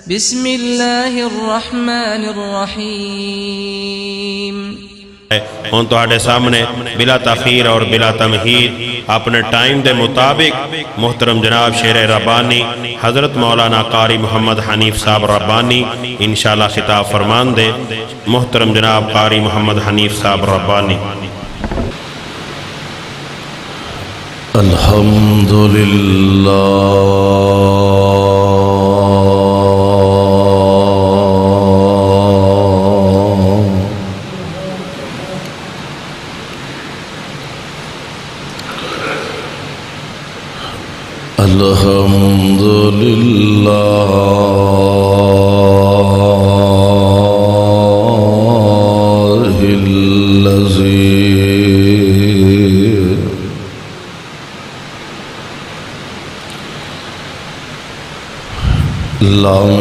بسم اللہ الرحمن الرحیم۔ ہوں تہاڈے سامنے بلا تاخیر اور بلا تمہید اپنے ٹائم دے مطابق محترم جناب شیر ربانی حضرت مولانا قاری محمد حنیف صاحب ربانی انشاءاللہ خطاب فرمان دے۔ محترم جناب قاری محمد حنیف صاحب ربانی۔ الحمدللہ لم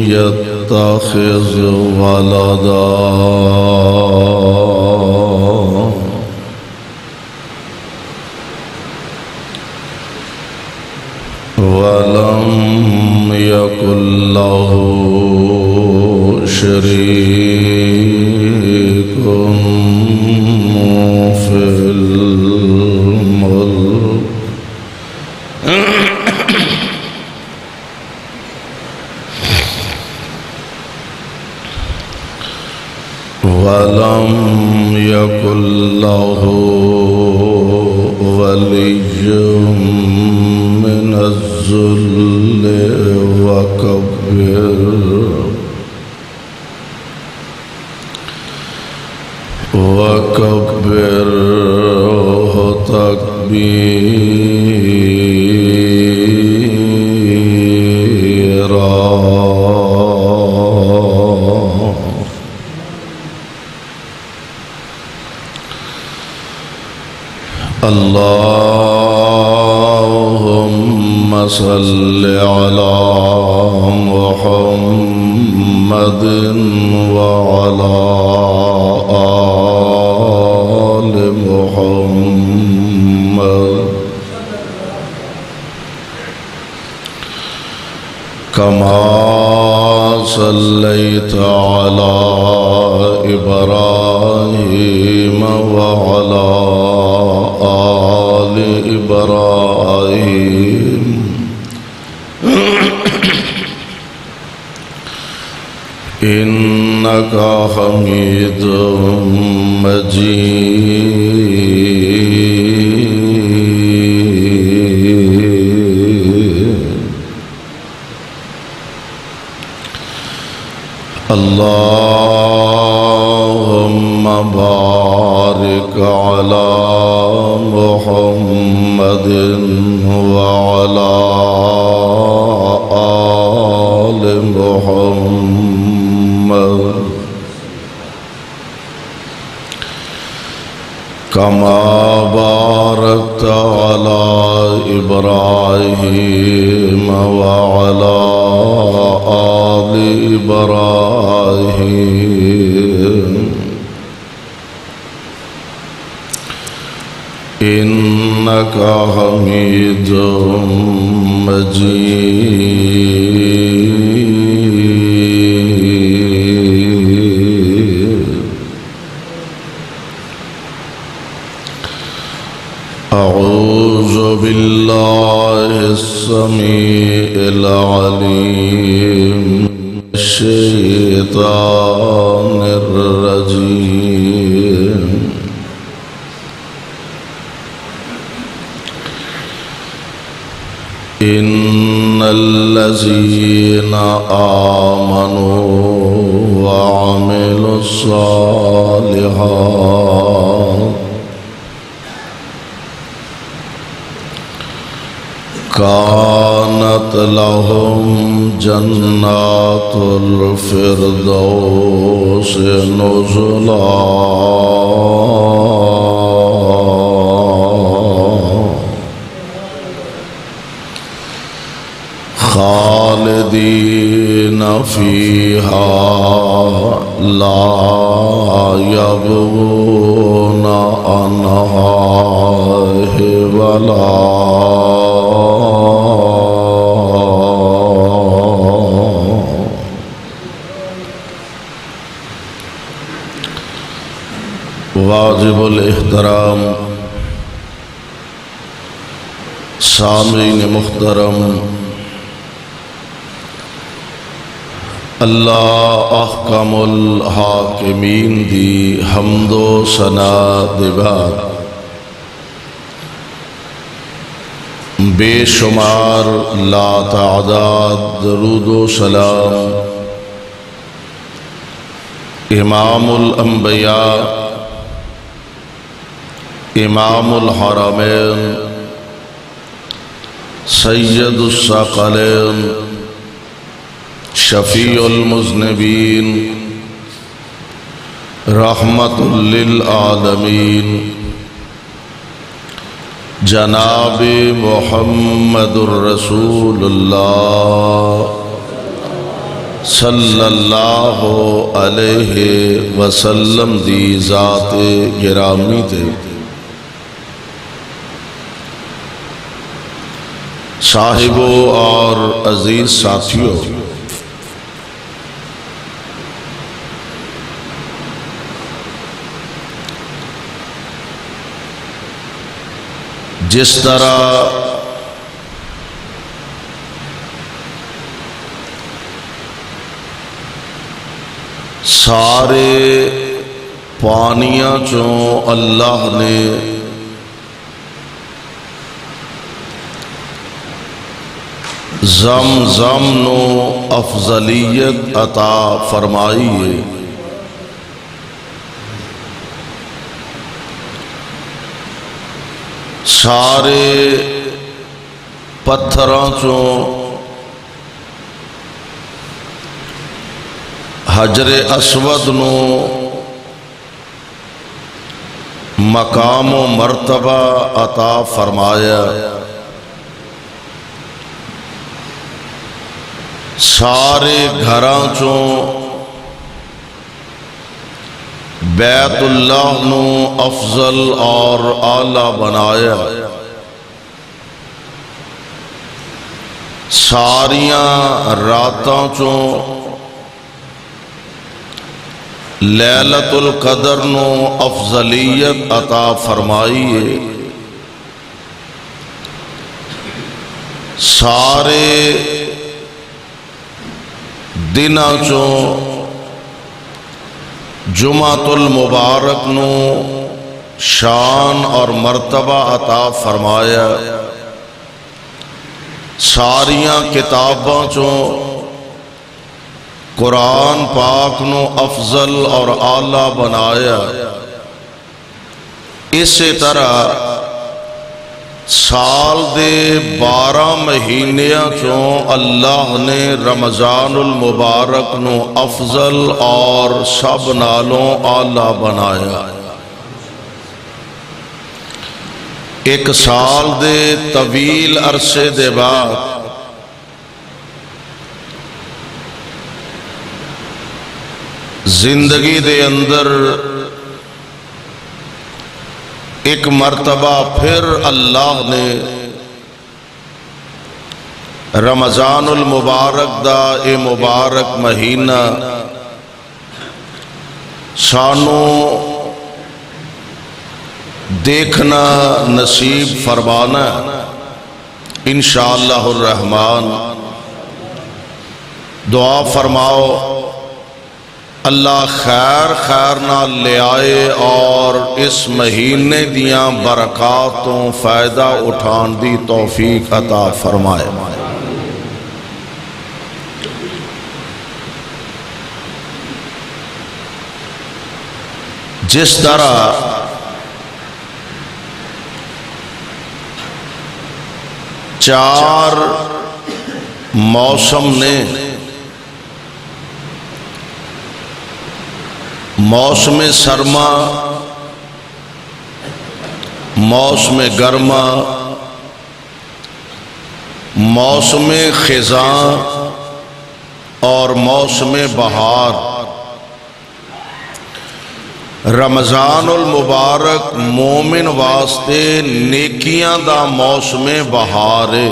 يتخذ ولدا ولم يكن له شريك في الملك ولم يكن له ولي من الذل وكبره تكبيرا۔ اللهم صل على محمد وعلى آل محمد كما صليت على إبراهيم وعلى آل إبراهيم إنك حميد مجيد۔ اللهم بارك على محمد وعلى آل محمد كما باركت على إبراهيم وعلى آل إبراهيم إنك حميد مجيد۔ أعوذ بالله السميع العليم من الشيطان الرجيم۔ إن الذين آمنوا وعملوا الصالحات كانت لهم جنات الفردوس نزلا۔ خالدين فيها لا يبغون عنها حولا۔ واجب الاحترام سامعین محترم، اللہ احکم الحاکمین دی حمد و ثنا دے بعد بے شمار لا تعداد درود و سلام امام الانبیاء امام الحرمین سید الثقلین شفیع المذنبین رحمت للعالمین جناب محمد الرسول اللہ صلی اللہ علیہ وسلم دی ذات گرامی تے صاحبوں اور عزیز ساتھیوں، جس طرح سارے پانیاں چوں اللہ نے زمزم نو افضلیت عطا فرمائی ہے، سارے پتھراں چوں حجر اسود نو مقام و مرتبہ عطا فرمایا، سارے گھراں چوں بیت اللہ نو افضل اور اعلیٰ بنایا، ساریاں راتاں چوں لیلۃ القدر نو افضلیت عطا فرمائی ہے، سارے دناں چوں جمعۃ المبارک نو شان اور مرتبہ عطا فرمایا، ساریاں کتاباں چوں قرآن پاک نو افضل اور اعلیٰ بنایا، اسی طرح سال دے 12 مہینیاں چوں اللہ نے رمضان المبارک نو افضل اور سب نالوں اعلیٰ بنایا، ایک سال دے طویل عرصے دے بعد زندگی دے اندر ایک مرتبہ پھر اللہ نے رمضان المبارک دا اے مبارک مہینہ سانو دیکھنا نصیب فرمانا انشاءاللہ الرحمن۔ دعا فرماؤ اللہ خیر خیر نہ لے آئے اور اس مہینے دیاں برکاتوں فائدہ اٹھان دی توفیق عطا فرمائے۔ جس طرح چار موسم نے موسم سرما، موسم گرما، موسم خزاں اور موسم بہار، رمضان المبارک مومن واسطے نیکیاں دا موسم بہار ہے۔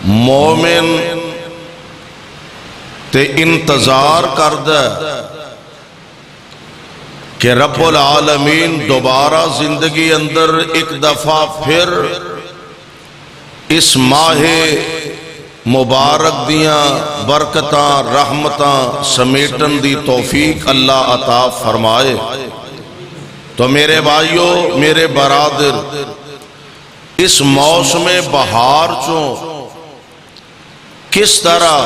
مومن تے انتظار کردہ کہ رب العالمین دوبارہ زندگی اندر ایک دفعہ پھر اس ماہ مبارک دیاں برکتاں رحمتاں سمیٹن دی توفیق اللہ عطا فرمائے۔ تو میرے بھائیوں، میرے برادر، اس موسم بہار چوں کس طرح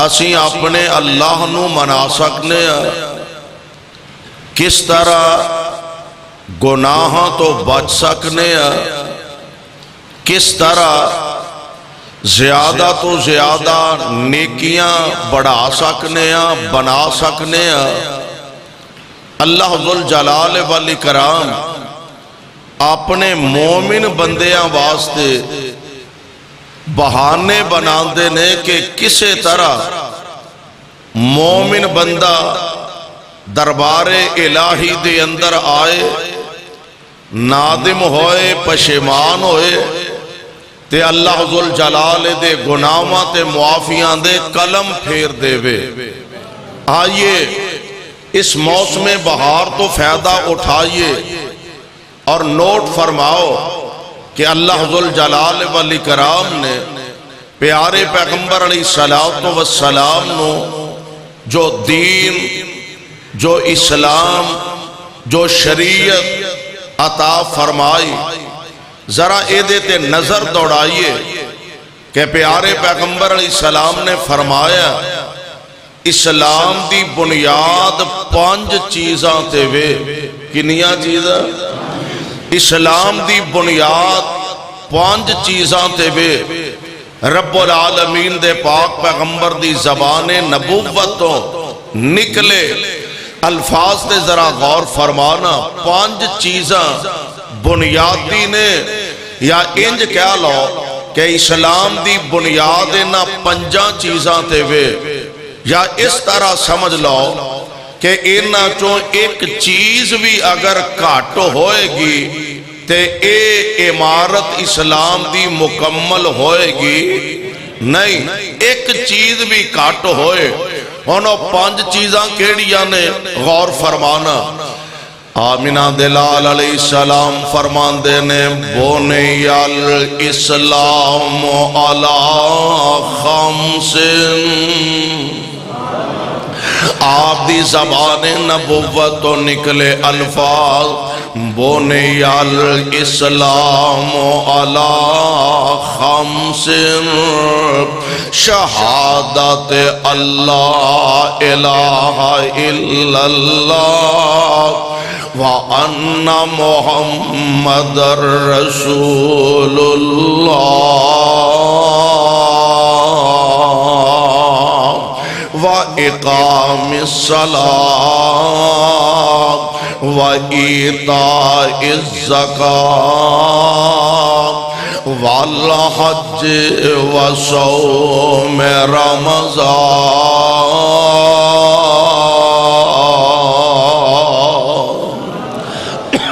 اسی اپنے اللہ نو منا سکنے ہیں، کس طرح گناہاں تو بچ سکنے ہیں، کس طرح زیادہ تو زیادہ نیکیاں بڑھا سکنے ہیں، بنا سکنے ہیں۔ اللہ ذوالجلال والاکرام اپنے مومن بندیاں واسطے بہانے بناندے نے کہ کسے طرح مومن بندہ دربار الہی دے اندر آئے، نادم ہوئے، پشیمان ہوئے تے اللہ ذوالجلال دے گناہاں تے معافیاں دے قلم پھیر دے وے۔ آئیے اس موسم بہار تو فائدہ اٹھائیے اور نوٹ فرماؤ کہ اللہ ذوالجلال والاکرام نے پیارے پیغمبر علیہ الصلوۃ والسلام نو جو دین، جو اسلام، جو شریعت عطا فرمائی، ذرا ایدے تے نظر دوڑائیے کہ پیارے پیغمبر علیہ السلام نے فرمایا اسلام دی بنیاد 5 چیزاں تے وے۔ کنیاں چیزاں؟ اسلام دی بنیاد 5 چیزاں تے وے۔ رب العالمین دے پاک پیغمبر دی زبان نبوتوں نکلے الفاظ تے ذرا غور فرمانا۔ 5 چیزاں بنیادی نے، یا انج کہہ لو کہ اسلام دی بنیاد نہ 5 چیزاں تے وے، یا اس طرح سمجھ لو کہ انہاں چوں ایک چیز بھی اگر گھٹ ہوئے گی تے اے عمارت اسلام دی مکمل ہوئے گی نہیں۔ ایک چیز بھی گھٹ ہوئے، انہوں 5 چیزاں کیڑیاں نے غور فرمانا۔ آمینہ دلال علیہ السلام فرماندے نے بنی الاسلام علی 5، آپ دی زبان نبوت تو نکلے الفاظ بنی الاسلام علی 5، شہادت اللہ الہ الا اللہ وَأَنَّ مُحَمَّدَ رَسُولُ اللَّهِ وَإِقَامِ الصَّلَاةِ وَإِيتَاءِ الزَّكَاةِ وَالْحَجِّ وَصَوْمِ رمضان۔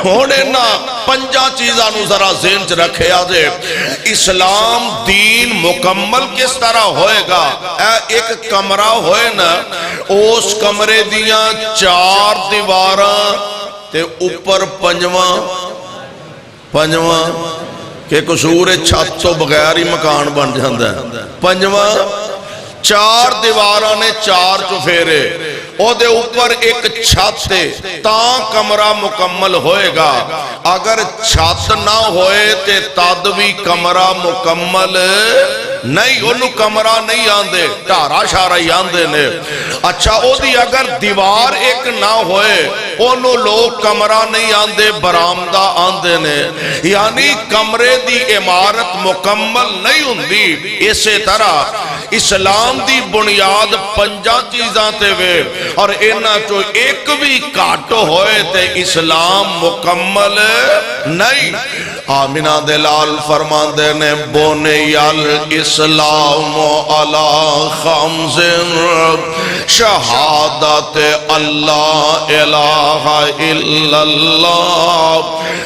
ہونے نا 5 چیزاں نو ذرا ذہن چ رکھے آجے۔ اسلام دین مکمل کس طرح ہوئے گا؟ ایک کمرہ ہوئے نا، اس کمرے دیاں 4 دیواراں تے اوپر 5واں کہ قصور چھت تو بغیر ہی مکان بن جاندہ ہے۔ 5واں 4 دیواراں نے 4 چفیرے، او دے اوپر ایک چھت تے تاں کمرہ مکمل ہوئے گا۔ اگر چھت نہ ہوئے تے تد بھی کمرہ مکمل نہیں، انہوں کمرہ نہیں آندے، ٹارا شارہ ہی آندے نے۔ اچھا او دی اگر دیوار ایک نہ ہوئے، انہوں لوگ کمرہ نہیں آندے، برامدہ آندے نے۔ یعنی کمرے دی عمارت مکمل نہیں ہوندی۔ اسی طرح اسلام دی بنیاد 5 چیزاں تے وے، اور انہاں چو ایک بھی گھٹ ہوئے تے اسلام مکمل نہیں۔ آمینہ دلال فرماندے نے بنی الاسلام علی 5، شہادت اللہ الہ الا اللہ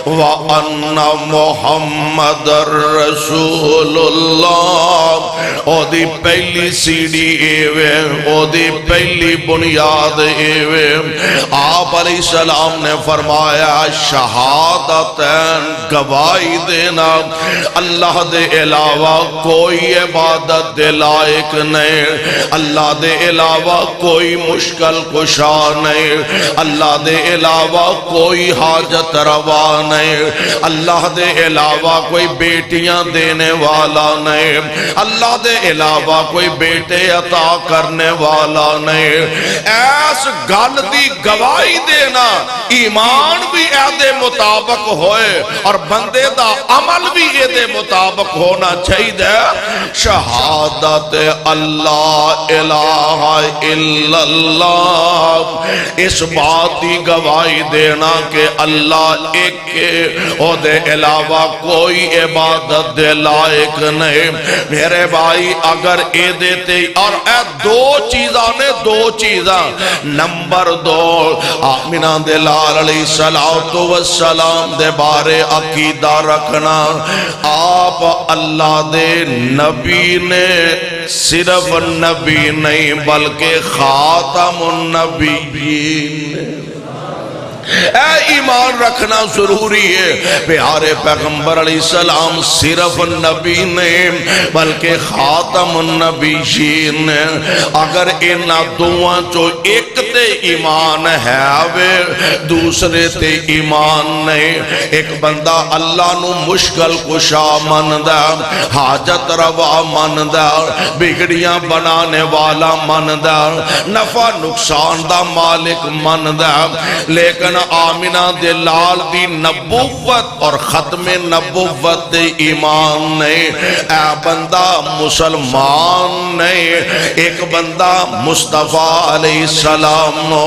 وَأَنَّ مُحَمَّدَ رَسُولُ اللَّهِ۔ او دی پہلی سیڑھی ایوے او دی پہلی بنیاد ایوے آپ علیہ السلام نے فرمایا شہادتین گواہی دینا اللہ دے علاوہ کوئی عبادت دے لائق نہیں، اللہ دے علاوہ کوئی مشکل کشا نہیں، اللہ دے علاوہ کوئی حاجت روا نہیں، اللہ دے علاوہ کوئی بیٹیاں دینے والا نہیں، اللہ دے علاوہ کوئی بیٹے عطا کرنے والا نہیں۔ ایس گل دی گواہی دینا ایمان بھی اے مطابق ہوئے اور بندے دا عمل بھی اے مطابق ہونا چاہیے۔ شہادت اللہ الہ الا اللہ، اس بات دی گواہی دینا کہ اللہ ایک او دے علاوہ کوئی عبادت دے لائق نہیں۔ میرے بھائی اگر اے دیتے اور اے دو چیزاں نے دو چیزاں، نمبر دو آمینہ دے لال علیہ السلام دے بارے عقیدہ رکھنا، آپ اللہ دے نبی نے صرف نبی نہیں بلکہ خاتم النبیین، اے ایمان رکھنا ضروری ہے۔ پیارے پیغمبر علیہ السلام صرف نبی نہیں بلکہ خاتم النبیین، اگر انہاں دوہاں چو ایک تے ایمان ہے وے دوسرے تے ایمان نہیں۔ ایک بندہ اللہ نو مشکل کشا مندہ، حاجت روا مندہ، بگڑیاں بنانے والا مندہ، نفع نقصان دا مالک مندہ، لیکن آمینہ دے لال دی نبوت اور ختم نبوت دے ایمان نہیں، اے بندہ مسلمان نہیں۔ ایک بندہ مصطفیٰ علیہ السلام نو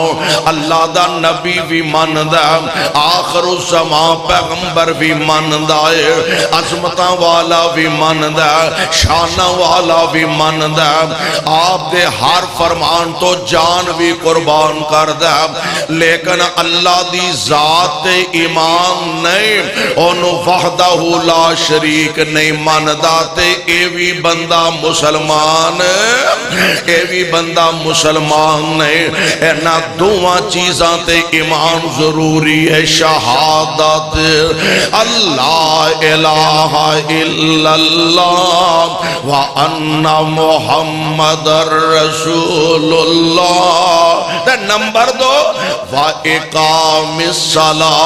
اللہ دا نبی بھی مندہ، آخر الزمان پیغمبر بھی مندہ، عظمتاں والا بھی مندہ، شانہ والا بھی مندہ، آپ دے ہر فرمان تو جان بھی قربان کر دے، لیکن اللہ دی ذات ایمان نہیں، انہوں وحدہ لا شریک نہیں مندہ تے اے بھی بندہ مسلمان، اے بھی بندہ مسلمان نہیں۔ اینا دوہاں چیزاں تے ایمان ضروری ہے۔ شہادت اللہ الہ الا اللہ وَأَنَّ مُحَمَّدَ رَسُولُ اللہ۔ تے نمبر دو وَإِقَامِ الصَّلَاةِ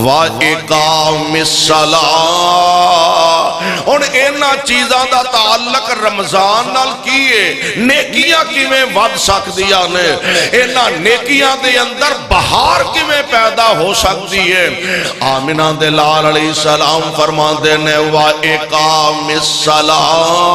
وَإِقَامِ الصَّلَاةِ۔ ان اینا چیزاں دا تعلق رمضان نال کیے، نیکیاں کی میں ود سکدیاں نے، اینا نیکیاں دے اندر بہار کی میں پیدا ہو سکتی ہے۔ آمینہ دے لال علیہ السلام فرما دینے وَإِقَامِ الصَّلَاةِ،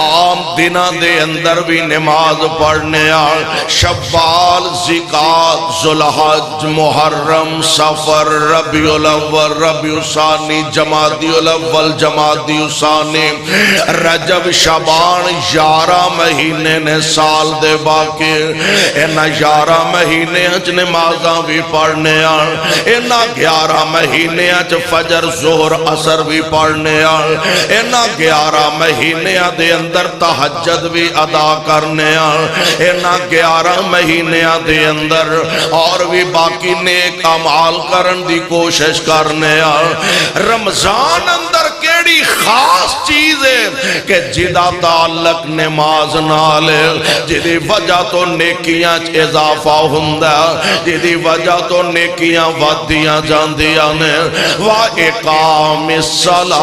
عام دنہ دے اندر بھی نماز پڑھنے آر، شوال، زکات، ذوالحج، محرم، سفر، ربیع الاول، ربیع الثانی، جمادی الاول، جمادی الثانی، رجب، شعبان، 11 مہینے نے سال دے باقی، اینا 11 مہینے اچ نمازاں بھی پڑھنے آر، اینا 11 مہینے اچ فجر، ظہر، عصر بھی پڑھنے آر، اینا 11 مہینے دے اندر تہجد بھی ادا کرنے آر، اینا 11 مہینے دے اندر اور بھی باقی نیک عمال کرن دی کوشش کرنے آر۔ رمضان اندر کیڑی خاص چیز ہے کہ جدا تعلق نماز نالے، جدی وجہ تو نیکیاں اضافہ ہندہ، جدی وجہ تو نیکیاں ودیاں جاندیاں نے۔ وَإِقَامِ الصَّلَاةِ،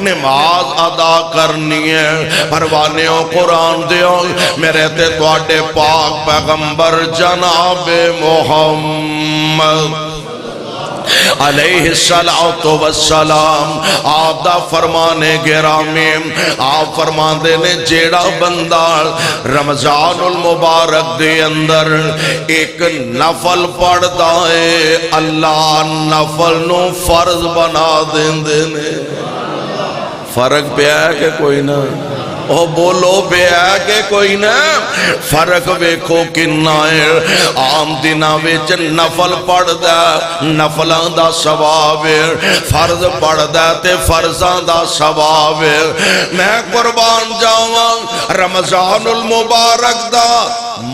نماز ادا کرنی ہے۔ پروانیوں قرآن دیو میرے تے تواڈے پاک پیغمبر جناب محمد علیہ السلام آپ دا فرمانے گرامی، آپ فرمان دینے جیڑا بندہ رمضان المبارک دے اندر ایک نفل پڑھ دائے، اللہ نفل نو فرض بنا دینے۔ فرق پہ ہے کہ کوئی نہ؟ او بولو بے ہے کہ کوئی نہ فرق ویکھو کنا ہے عام دناں وچ نفل پڑھ دا نفلاں دا ثواب ہے فرض پڑھ دا تے فرضاں دا ثواب ہے میں قربان جاواں رمضان المبارک دا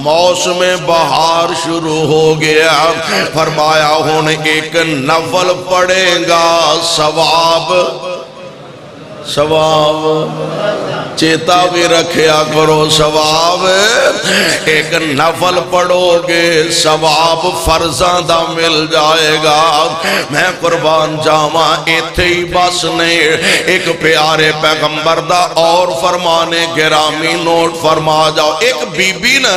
موسم بہار شروع ہو گیا فرمایا ہن ایک نفل پڑھے گا ثواب چیتا بھی رکھیا کرو ثواب ایک نفل پڑھو گے ثواب فرضاں دا مل جائے گا میں قربان جاواں ایتھے ہی بس نہیں ایک پیارے پیغمبر دا اور فرمانے گرامی نوٹ فرما جاؤ ایک بی بی نا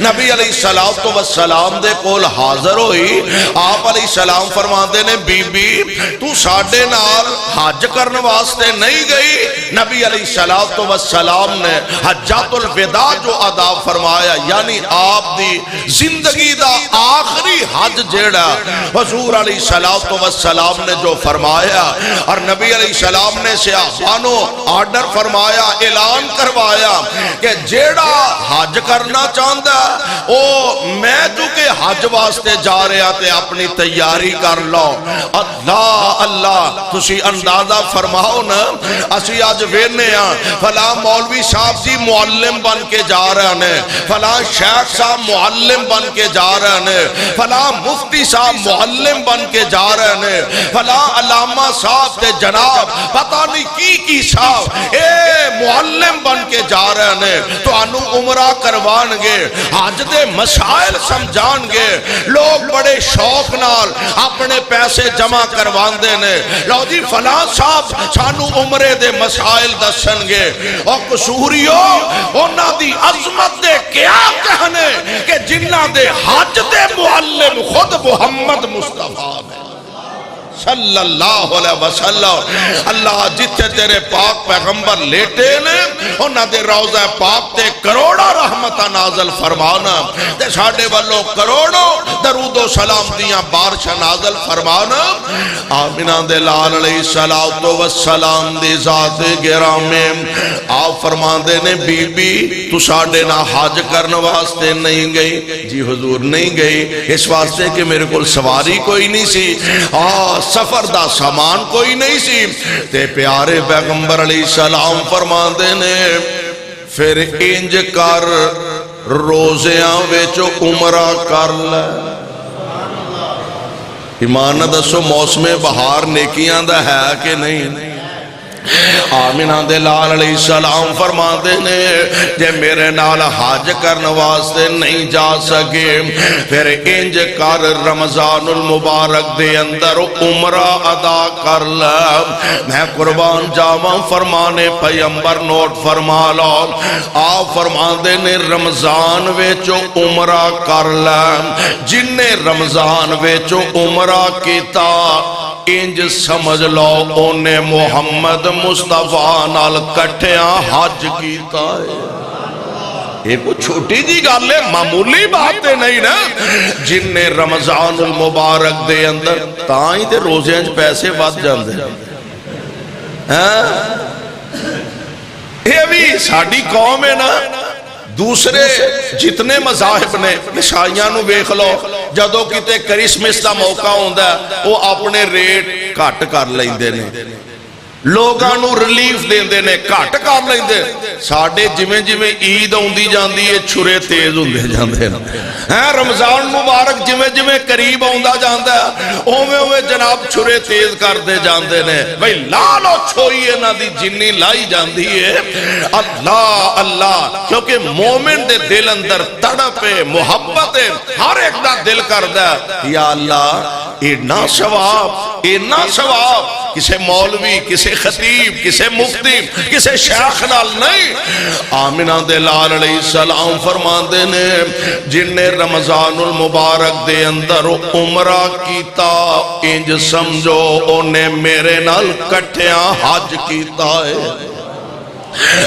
نبی علیہ السلام دے کول حاضر ہوئی آپ علیہ السلام فرما دے نے بی بی تو ساڑھے نال حج کرنے واسطے نہیں گئی نبی علیہ السلام نے حجات الوداع جو ادا فرمایا یعنی آپ دی زندگی دا آخری حج جیڑا حضور علیہ السلام نے جو فرمایا اور نبی علیہ السلام نے صحابانوں آرڈر فرمایا اعلان کروایا کہ جیڑا حج کرنا چاہتا او میں تو کہ حج واسطے جا رہا تے اپنی تیاری کر لو اللہ اللہ تسی اندازہ فرماؤ نا اسی آج وینے ہیں فلاں مولوی صاحب جی معلم بن کے جا رہے ہیں فلاں شیخ صاحب معلم بن کے جا رہے ہیں فلاں مفتی صاحب معلم بن کے جا رہے ہیں فلاں علامہ صاحب تے جناب پتہ نہیں کی صاحب معلم بن کے جا رہے ہیں تو انو عمرہ کروان گے حج دے مسائل سمجھان گے لوگ بڑے شوق نال اپنے پیسے جمع کروان دینے لو جی فلاں صاحب سانو عمرے دے مسائل دسن گے اور قصوریو انہاں دی عظمت دے کیا کہنے کہ جنہ دے حج دے معلم خود محمد مصطفیٰ میں صلی اللہ علیہ وسلم اللہ جتھے تیرے پاک پیغمبر لیٹے نے انہاں دے روضہ پاک تے کروڑا رحمتہ نازل فرمانا تے ساڑھے والوں کروڑوں درود و سلام دیاں بارش نازل فرمانا آمینہ دے لال علیہ السلام دی ذات گرامی آپ فرمان دے نے بی بی تو ساڑھے نہ حج کرنے واسطے نہیں گئی جی حضور نہیں گئی اس واسطے کہ میرے کو سواری کوئی نہیں سی سفر دا سامان کوئی نہیں سی تے پیارے پیغمبر علیہ السلام فرمان دے نے پھر انج کر روزیاں ویچو عمرہ کر لے ایمان دسو موسم بہار نیکیاں دا ہے کہ نہیں آمینہ دے لال علیہ السلام فرما دینے جے میرے نال حج کرنے واسطے نہیں جا سکے پھر انج کر رمضان المبارک دے اندر عمرہ ادا کر لے میں قربان جاواں فرمانے پیمبر نوٹ فرما لو آپ فرما دینے رمضان ویچو عمرہ کر لے جن رمضان ویچو عمرہ کیتا انج سمجھ لو اونے محمد مصطفیٰ نال کٹھیاں حج کیتا ہے ایک چھوٹی جی گالے معمولی باتیں نہیں نا جن نے رمضان المبارک دے اندر تائیں دے روزیں پیسے بات جان دے یہ بھی ساڑھی قوم ہے نا دوسرے جتنے مذاہب نے عیسائیاں نو ویکھ لو جدوں کتے کرسمس دا موقع ہوندا ہے وہ اپنے ریٹ گھٹ کر لیندے نے لوگاں نو ریلیف دیندے نے گھٹ کر لیندے ساڈے جویں جویں عید اوندی جاندی ہے چھرے تیز ہوندے جاندے ہیں رمضان مبارک جویں جویں قریب اوندا جاندا ہے اوویں اوویں جناب چھرے تیز کردے جاندے نے بھئی لا لو چھوئی انہاں دی جنی لائی جاندی ہے اللہ اللہ کیونکہ مومن دے دل اندر تڑپ ہے محبت ہے ہر ایک دا دل کردا ہے یا اللہ اینا ثواب کسے مولوی کسے خطیب کسے مفتی کسے شیخ نال نہیں آمینہ دے لال علیہ السلام فرمان دے نے جن نے رمضان المبارک دے اندر عمرہ کیتا انج سمجھو انہیں میرے نال کٹھیاں حج کیتا ہے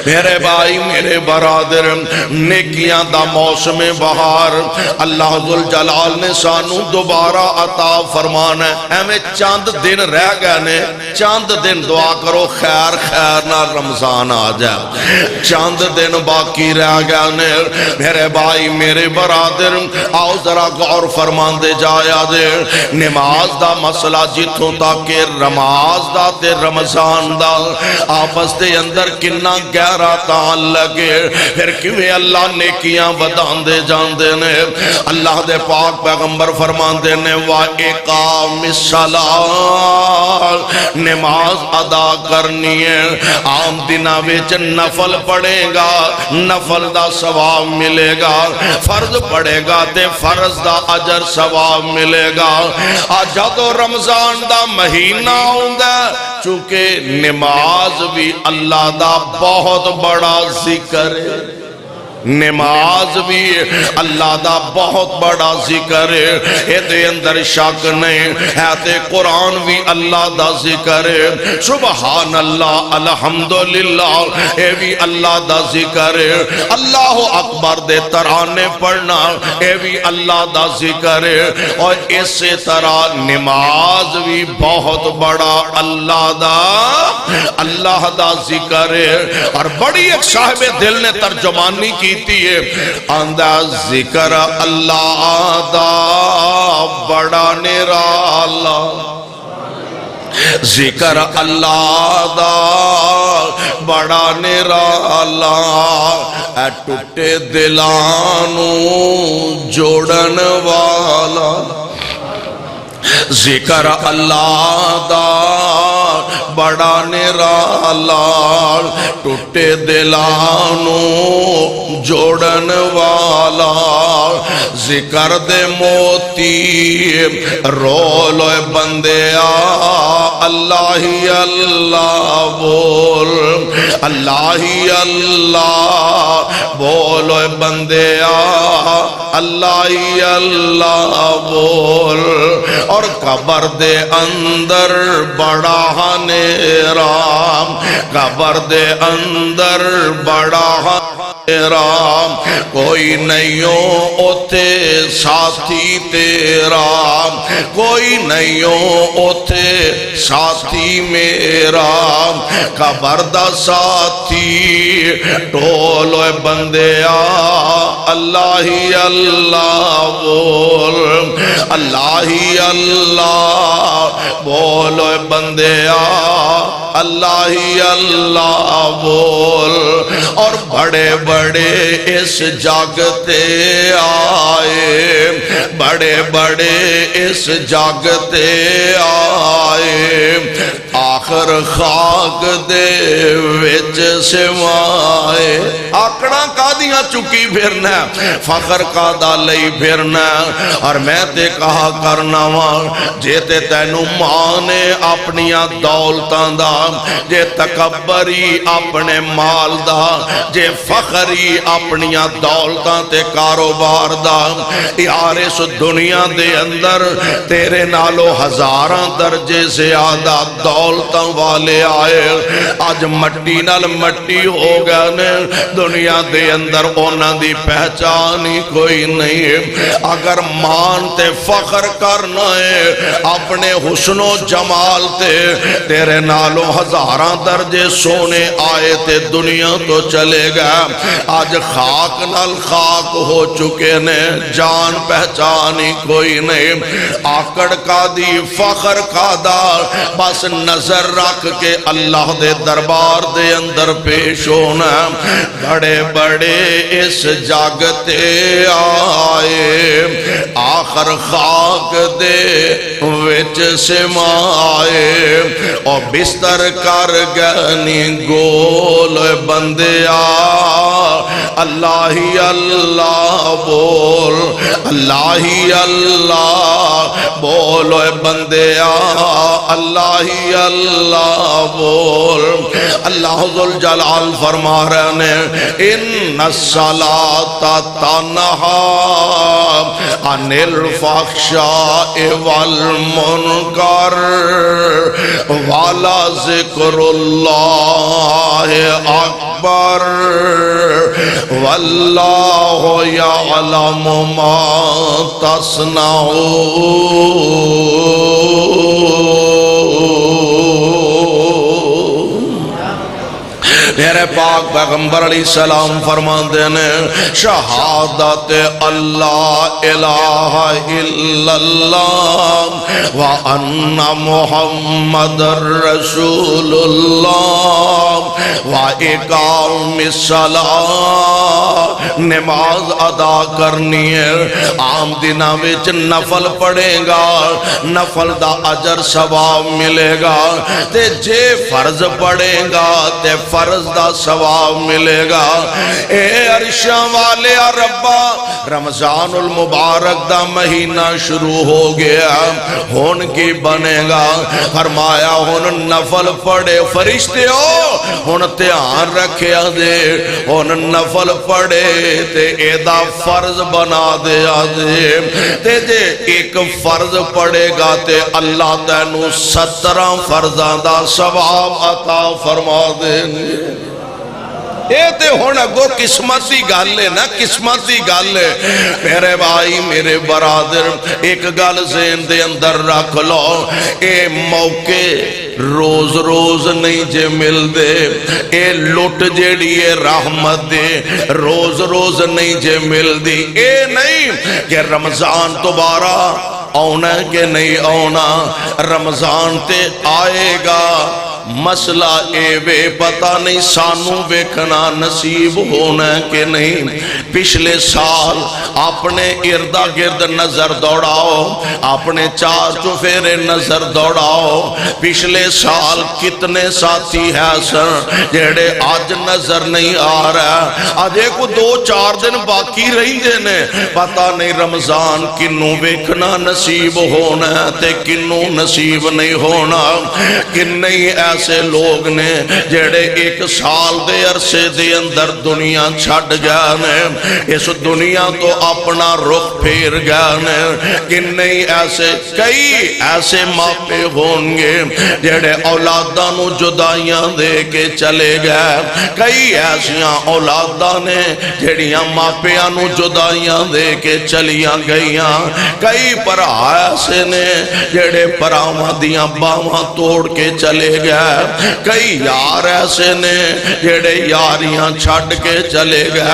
میرے بھائی میرے برادر نیکیاں دا موسم بہار اللہ ذوالجلال نے سانو دوبارہ عطا فرمانا ہے ہمیں چاند دن رہ گئے نے چاند دن دعا کرو خیر خیر نہ رمضان آ جائے چاند دن باقی رہ گئے نے میرے بھائی میرے برادر آؤ ذرا غور فرمان دے جایا دے نماز دا مسئلہ جتوں تاکہ رماز دا تے رمضان دا آپس دے اندر کنا گہرا تعلق ہے پھر کیویں اللہ نیکیاں بدان دے جان دے نے اللہ دے پاک پیغمبر فرمان دے نے وَإِقَامِ الصَّلَاةِ نماز ادا کرنی ہے عام دنہ وچ نفل پڑھے گا نفل دا ثواب ملے گا فرض پڑھے گا تے فرض دا اجر ثواب ملے گا جدو رمضان دا مہینہ ہوندا چونکہ نماز بھی اللہ دا بہت بڑا ذکر ہے نماز بھی اللہ دا بہت بڑا ذکر ہے دے اندر شک نہیں ہے تے قرآن بھی اللہ دا ذکر ہے سبحان اللہ الحمدللہ اے بھی اللہ دا ذکر ہے اللہ اکبر دے ترانے پڑھنا اے بھی اللہ دا ذکر ہے اور اسی طرح نماز بھی بہت بڑا اللہ دا ذکر ہے اور بڑی ایک صاحب دل نے ترجمانی کی آندہ ذکر اللہ دا بڑا نرالا ذکر اللہ دا بڑا نرالا اے ٹوٹے دلانو جوڑن والا ذکر اللہ دا بڑا نرالا ٹوٹے دلانو جوڑن والا ذکر دے موتی رولو بندیا اللہ ہی اللہ بول اللہ ہی اللہ بولو بندیا اللہ ہی اللہ بول اور قبر دے اندر بڑا نیرام قبر دے اندر بڑا نیرام کوئی نہیں ہو اوتے ساتھی تیرا کوئی نہیں ہو اوتے ساتھی میرا قبر دا ساتھی ٹولو بندیا اللہ ہی اللہ بول اللہ ہی اللہ بولو بندیا اللہ ہی اللہ بول اور بڑے بڑے اس جاگتے آئے بڑے بڑے اس جاگتے آئے آخر خاک دے وچ سمائے آکڑا کا دیا چکی پھرنا فخر کا دا لئی پھرنا اور میں تے کہا کرنا وہاں جیتے تینو مانے اپنیاں دولتاں دا جے تکبری اپنے مال دا جے فخری اپنیاں دولتاں تے کاروبار دا یار اس دنیا دے اندر تیرے نالو ہزاراں درجے زیادہ دولتاں والے آئے آج مٹی نال مٹی ہو گئے دنیا دے اندر اونا دی پہچانی کوئی نہیں اگر مانتے فخر کرنا ہے اپنے حسن و جمال تے تیرے نالو ہزاراں درجے سونے آئے تے دنیا تو چلے گا آج خاک نال خاک ہو چکے نے جان پہچانی کوئی نہیں آکڑ کا دی فخر کا دار بس نظر رکھ کے اللہ دے دربار دے اندر پیش ہونا بڑے بڑے اس جاگتے آئے آخر خاک دے وچ سمائے اور بستر کر گنی گول بندیا اللہ ہی اللہ بول، اللہ ہی اللہ بول، اے بندیا اللہ ہی اللہ بول۔ اللہ ذوالجلال فرما رہے ہیں ان الصلاۃ تنہا عن الفحشاء والمنکر ولذکر اللہ اکبر واللہ یعلم ما تصنعون۔ میرے پاک پیغمبر علیہ السلام فرماتے ہیں شہادت اللہ الہ الا اللہ وان محمد رسول اللہ واقام الصلاۃ، نماز ادا کرنی ہے، عام دنوں وچ نفل پڑھے گا، نفل دا اجر ثواب ملے گا، تے جے فرض پڑھے گا تے فرض دا ثواب ملے گا۔ اے عرشاں والے ربا، رمضان المبارک دا مہینہ شروع ہو گیا، ہون کی بنے گا؟ فرمایا ہون نفل پڑھے، فرشتے ہو ہون دھیان رکھیا دے، ہون نفل پڑھے تے اے دا فرض بنا دیا دے، تے جے ایک فرض پڑھے گا تے اللہ تینوں 17 فرضاں دا ثواب عطا فرما دیں گے۔ اے تے ہونا گو قسمت دی گل ہے نا، قسمت دی گل ہے۔ میرے بھائی میرے برادر، ایک گل ذہن دے اندر رکھ لو، اے موقع روز روز نہیں جے مل دے، اے لٹ جیڑی ہے رحمت دے روز روز نہیں جے مل دی۔ اے نہیں کہ رمضان دوبارہ آنا کہ نہیں آنا، رمضان تے آئے گا، مسئلہ اے وے پتہ نہیں سانوں ویکھنا نصیب ہونا کہ نہیں۔ پچھلے سال اپنے اردا گرد نظر دوڑاؤ، اپنے چار چفیرے نظر دوڑاؤ، پچھلے سال کتنے ساتھی ہیں سن جڑے آج نظر نہیں آ رہا، آج ایک 2-4 دن باقی رہی دینے، پتہ نہیں رمضان کنوں ویکھنا نصیب ہونا تے کنوں نصیب نہیں ہونا۔ کن نہیں ایسے لوگ نے جڑے 1 سال دے عرصے دے اندر دنیا چھڑ گئے نے، اس دنیا تو اپنا رخ پھیر گئے نے۔ کہ نہیں ایسے کئی ایسے ماپے ہوں گے جڑے اولاداں نو جدائیاں دے کے چلے گئے، کئی ایسیاں اولاداں نے جڑیاں ماپیاں نو جدائیاں دے کے چلیاں گئیاں، کئی پرا ایسے نے جڑے پراواں دیاں باواں توڑ کے چلے گئے، کئی یار ایسے نے جڑے یاریاں چھڑ کے چلے گئے۔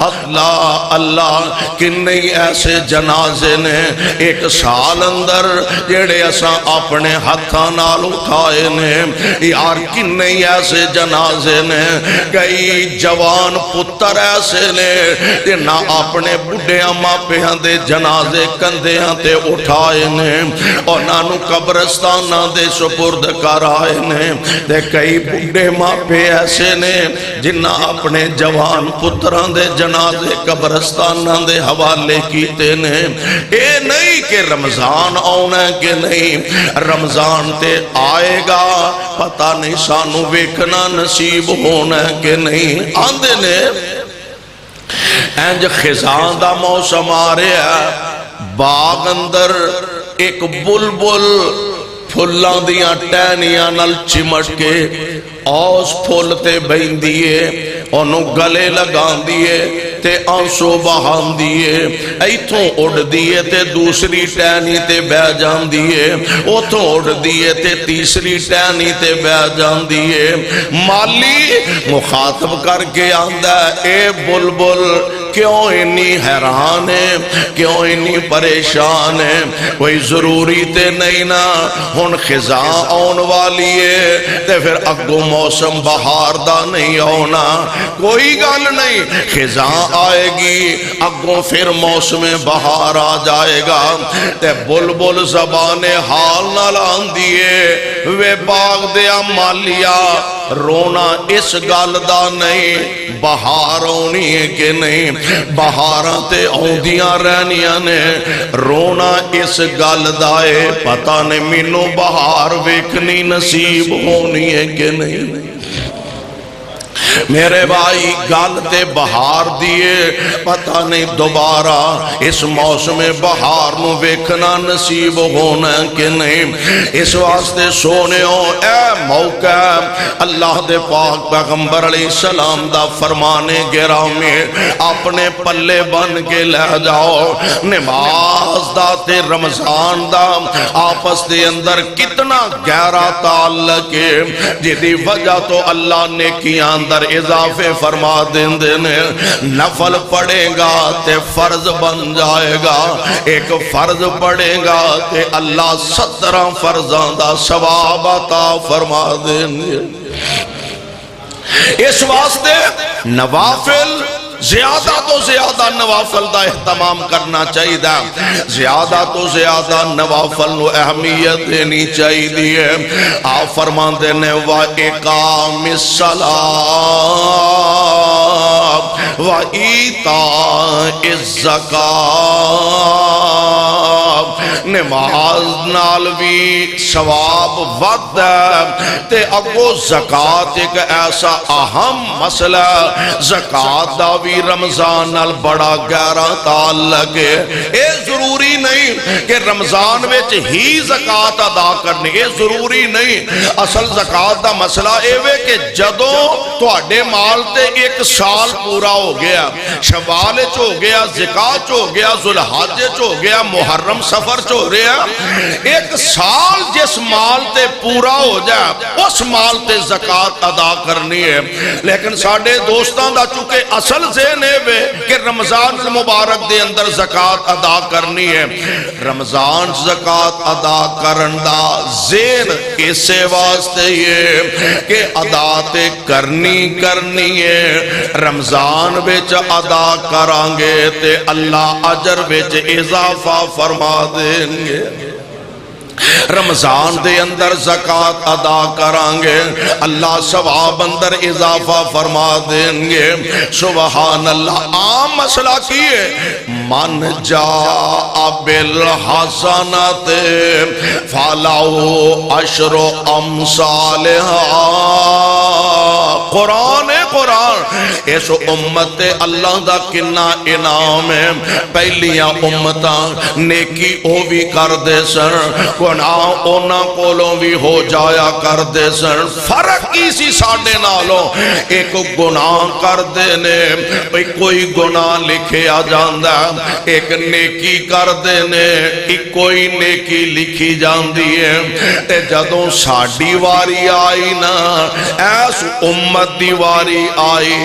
اللہ اللہ کنے ایسے جنازے نے 1 سال اندر جڑے اساں اپنے ہتھاں نال اٹھائے نے، یار کنے ایسے جنازے نے، کئی جوان پتر ایسے نے جنہاں اپنے بڑھیاں ماپیاں دے جنازے کندھیاں تے اٹھائے نے، انہاں نو قبرستاناں دے سپرد کرائے نے، تے کئی بڑھے ماپے ایسے نے جنہاں اپنے جوان پتران دے جنازے قبرستاناں دے حوالے کیتے نے۔ اے نہیں کہ رمضان آنا کہ نہیں، رمضان تے آئے گا، پتہ نہیں سانو ویکھنا نصیب ہونا کہ نہیں۔ آندے نے انج خزاں دا موسم آ رہا ہے، باغ اندر ایک بلبل پھلاں دیاں ٹہنیاں نال چمٹ کے اوس پھول تے بہن دیئے، انہوں گلے لگان دیئے تے آنسو بہان دیئے، ایتھوں اڑ دیئے تے دوسری ٹہنی تے بہ جان دیئے، اتھوں اڑ دیئے تے تیسری ٹہنی تے بہ جان دیئے۔ مالی مخاطب کر کے آندہ اے بلبل کیوں انی حیران ہے، کیوں انی پریشان ہے، کوئی ضروری تے نہیں نا، ہن خزاں آن والی ہے تے پھر اگو موسم بہار دا نہیں ہونا، کوئی گل نہیں، خزاں آئے گی اگو پھر موسم بہار آ جائے گا۔ تے بلبل زبان حال نہ لان دیئے، وے باغ دیا مالیا رونا اس گل دا نہیں بہار آنی ہے کہ نہیں، بہاراں تے آندیاں رہنیاں نے، رونا اس گل دا ہے پتہ نہیں مینوں بہار ویکھنی نصیب ہونی ہے کہ نہیں۔ میرے بھائی گل تے بہار دیے پتہ نہیں دوبارہ اس موسم بہار نو ویکھنا نصیب ہونا کہ نہیں۔ اس واسطے سونےو اے موقع اللہ دے پاک پیغمبر علیہ السلام دا فرمانے گرامی اپنے پلے بن کے لے جاؤ۔ نماز دا تے رمضان دا آپس دے اندر کتنا گہرا تعلق ہے، جدی وجہ تو اللہ نے کیا اندر اضافے فرما دیندے نے۔ نفل پڑھے گا تے فرض بن جائے گا، ایک فرض پڑھے گا تے اللہ 17 فرضاں دا ثواب عطا فرما دیں۔ اس واسطے نوافل زیادہ تو زیادہ نوافل دا اہتمام کرنا چاہیے، زیادہ تو زیادہ نوافل نو اہمیت دینی چاہیے۔ آپ فرمان دینے وَإِقَامِ الصَّلَاةِ وَإِيتَاءِ الزَّكَاةِ، نماز نال بھی ثواب ود ہے تے اگو زکاة ایک ایسا اہم مسئلہ، زکاة دا بھی رمضان نال بڑا گہرا تعلق ہے۔ اے ضروری نہیں کہ رمضان وچ ہی زکاة ادا کرنی، اے ضروری نہیں۔ اصل زکاة دا مسئلہ اے وے کہ جدوں تواڈے مال تے ایک سال پورا ہو گیا، شوال چ ہو گیا، ذکاة چ ہو گیا، ذوالحج چ ہو گیا، محرم سفر چ ہو رہا، ایک سال جس مال تے پورا ہو جائے اس مال تے زکاة ادا کرنی ہے۔ لیکن ساڑھے دوستان دا چونکہ اصل ذہن ہے کہ رمضان مبارک دے اندر زکاة ادا کرنی ہے، رمضان زکاة ادا کرن دا ذہن اسے واسطے یہ کہ ادا تے کرنی ہے، رمضان بچ ادا کرانگے تے اللہ اجر بچ اضافہ فرما دیں گے۔ رمضان دے اندر زکاة ادا کرانگے اللہ ثواب اندر اضافہ فرما دیں گے۔ سبحان اللہ۔ عام مسئلہ کیے من جاء بالحسنۃ فلہ عشر امثالہا، قرآن اس امت اللہ دا کنا انعام ہے۔ پہلیاں امتاں نیکی او بھی کر دے سن، گناہ اونا کولوں بھی ہو جایا کر دے سن، فرق کیسی ساڑھے نالوں ایک گناہ کر دینے کوئی گناہ لکھے آ جاندہ، ایک نیکی کر دینے ایک کوئی نیکی لکھی جاندی ہے۔ تے جدوں ساڑھی واری آئی نا ایس امت دی واری آئی،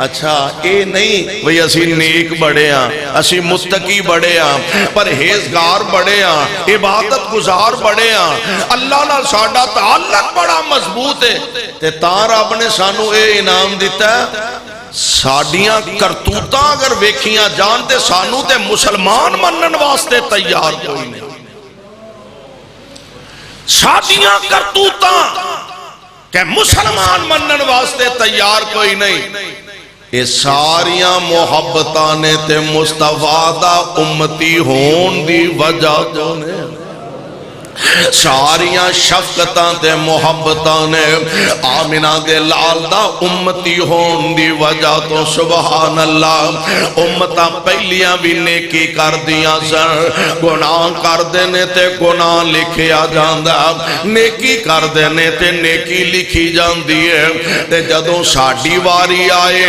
اچھا اے نہیں وہی اسی نیک بڑے ہاں، اسی متقی بڑے ہاں، پرہیزگار بڑے ہاں، عبادت گزار بڑے ہاں، اللہ نال ساڈا تعلق بڑا مضبوط ہے، تے تاں رب نے سانو اے انعام دیتا ہے۔ ساڑیاں کرتوتاں اگر ویکھیاں جانتے سانو تے مسلمان منن واسطے تیار کوئی نہیں، ساڑیاں کرتوتاں کہ مسلمان منن واسطے تیار کوئی نہیں۔ یہ ساریاں محبتانے تے مصطفیٰ دا امتی ہون دی وجہ تو نے، ساریاں شفقتاں تے محبتاں نے آمنہ دے لال دا امتی ہون دی وجہ تو سبحان اللہ۔ امتاں پہلیاں بھی نیکی کر دیاں سن، گناہ کر دینے تے گناہ لکھے آ جاندہ، نیکی کر دینے تے نیکی لکھی جاندی ہے۔ تے جدوں ساڑھی واری آئے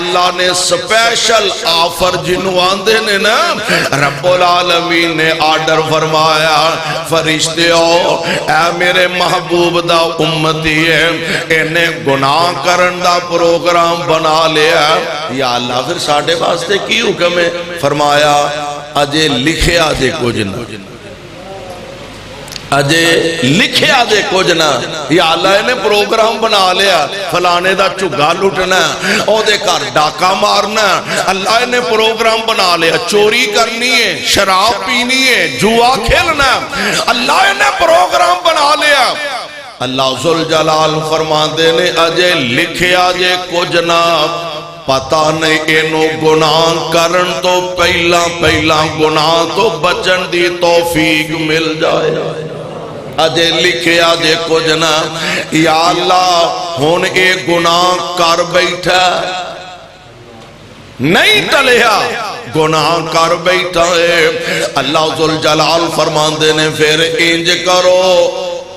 اللہ نے سپیشل آفر جنوان دینے نا، رب العالمین نے آرڈر فرمایا فرشتے اے میرے محبوب دا امتی ہے، انہیں گناہ کرن دا پروگرام بنا لیا۔ یا اللہ پھر ساڑھے واسطے کی حکم ہے؟ فرمایا اجے لکھے آجے کچھ نہ، اجے لکھے آجے کچھ نہ۔ یا اللہ نے پروگرام بنا لیا فلانے دا چگا لٹنا، او دے کر ڈاکہ مارنا، اللہ نے پروگرام بنا لیا چوری کرنی ہے، شراب پینی ہے، جوا کھیلنا، اللہ نے پروگرام بنا لیا۔ اللہ ذوالجلال فرماندے نے اجے لکھیا جے کچھ نہ پتہ نہیں اینو گناہ کرن تو پہلا گناہ تو بچن دی توفیق مل جائے اجے لکھیا جے کچھ نہ یا اللہ ہن اے گناہ کر بیٹھا نہیں ٹلیا گناہ کر بیٹھا ہے اللہ ذوالجلال فرماندے نے پھر انج کرو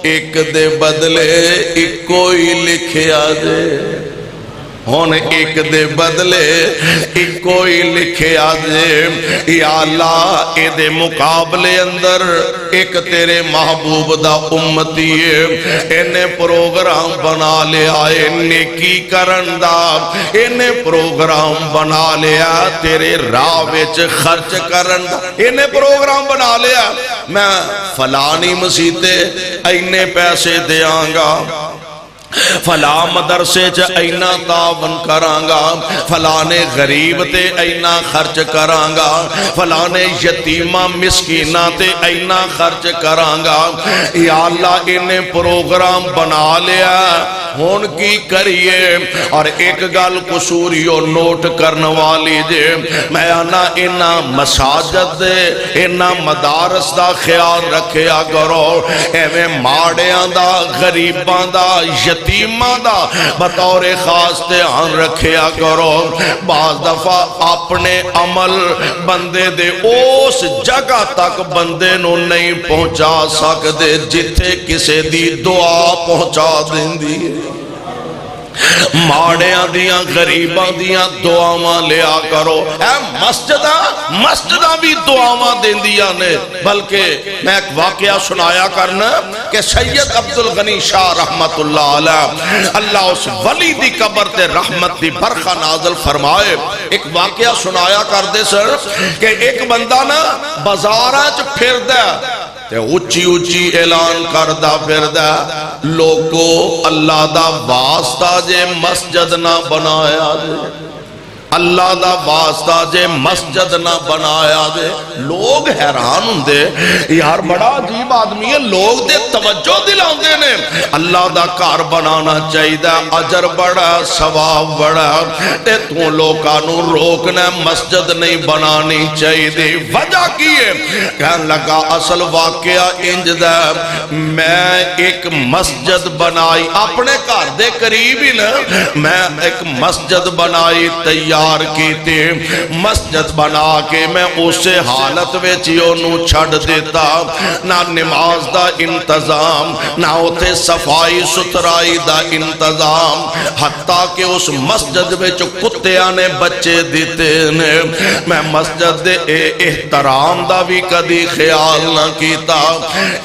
ایک دے بدلے ایک کوئی لکھیا دے ہون ایک دے بدلے ایک کوئی لکھیا دے یا اللہ اے دے مقابلے اندر ایک تیرے محبوب دا امتی ہے انہیں پروگرام بنا لیا نیکی کرن دا انہیں پروگرام بنا لیا تیرے راہ وچ خرچ کرن دا انہیں پروگرام بنا لیا میں فلانی مسیتے اینے پیسے دیاں گا فلاں مدرسے چ اینا تعاون کرانگا فلانے غریب تے اینا خرچ کرانگا فلانے یتیمہ مسکینہ تے اینا خرچ کرانگا یا اللہ انہیں پروگرام بنا لیا ہون کی کریے اور ایک گل قصوریو نوٹ کرنے والی دے میں آنا اینا مساجد دے اینا مدارس دا خیال رکھیا کرو ایویں ماڑیاں دا غریباں دا یتیمہ دا بطور خاص دھیان رکھیا کرو بعض دفعہ اپنے عمل بندے دے اس جگہ تک بندے نو نہیں پہنچا سکتے جتھے کسے دی دعا پہنچا دیں دی ماڑیاں دیاں غریباں دیاں دعاواں لیا کرو اے مسجدہ بھی دعاواں دیں دیا نے بلکہ میں ایک واقعہ سنایا کرنا کہ سید عبدالغنی شاہ رحمت اللہ علیہ اللہ اس ولی دی قبر تے رحمت دی برخہ نازل فرمائے ایک واقعہ سنایا کر دے سر کہ ایک بندہ نا بازاراں چ پھر دے تے اچھی اچھی اعلان کردہ پھردہ لوگو اللہ دا واسطہ جے مسجد نہ بنایا دے اللہ دا واسطہ جے مسجد نہ بنایا دے لوگ حیران ہوں دے یار بڑا عجیب آدمی ہے لوگ دے توجہ دلاؤں دے نے اللہ دا کار بنانا چاہی دا اجر بڑا ثواب بڑا تے تو لوگانو روکنا مسجد نہیں بنانی چاہی دے وجہ کیے کہنے لگا اصل واقعہ انج دا میں ایک مسجد بنائی اپنے کار دے قریب ہی نا میں ایک مسجد بنائی تیار کیتے مسجد بنا کے میں اسے حالت ویچیوں نو چھڑ دیتا نہ نماز دا انتظام نہ ہوتے صفائی سترائی دا انتظام حتیٰ کہ اس مسجد ویچ کتے آنے بچے دیتے نے میں مسجد دے احترام دا بھی کدی خیال نہ کیتا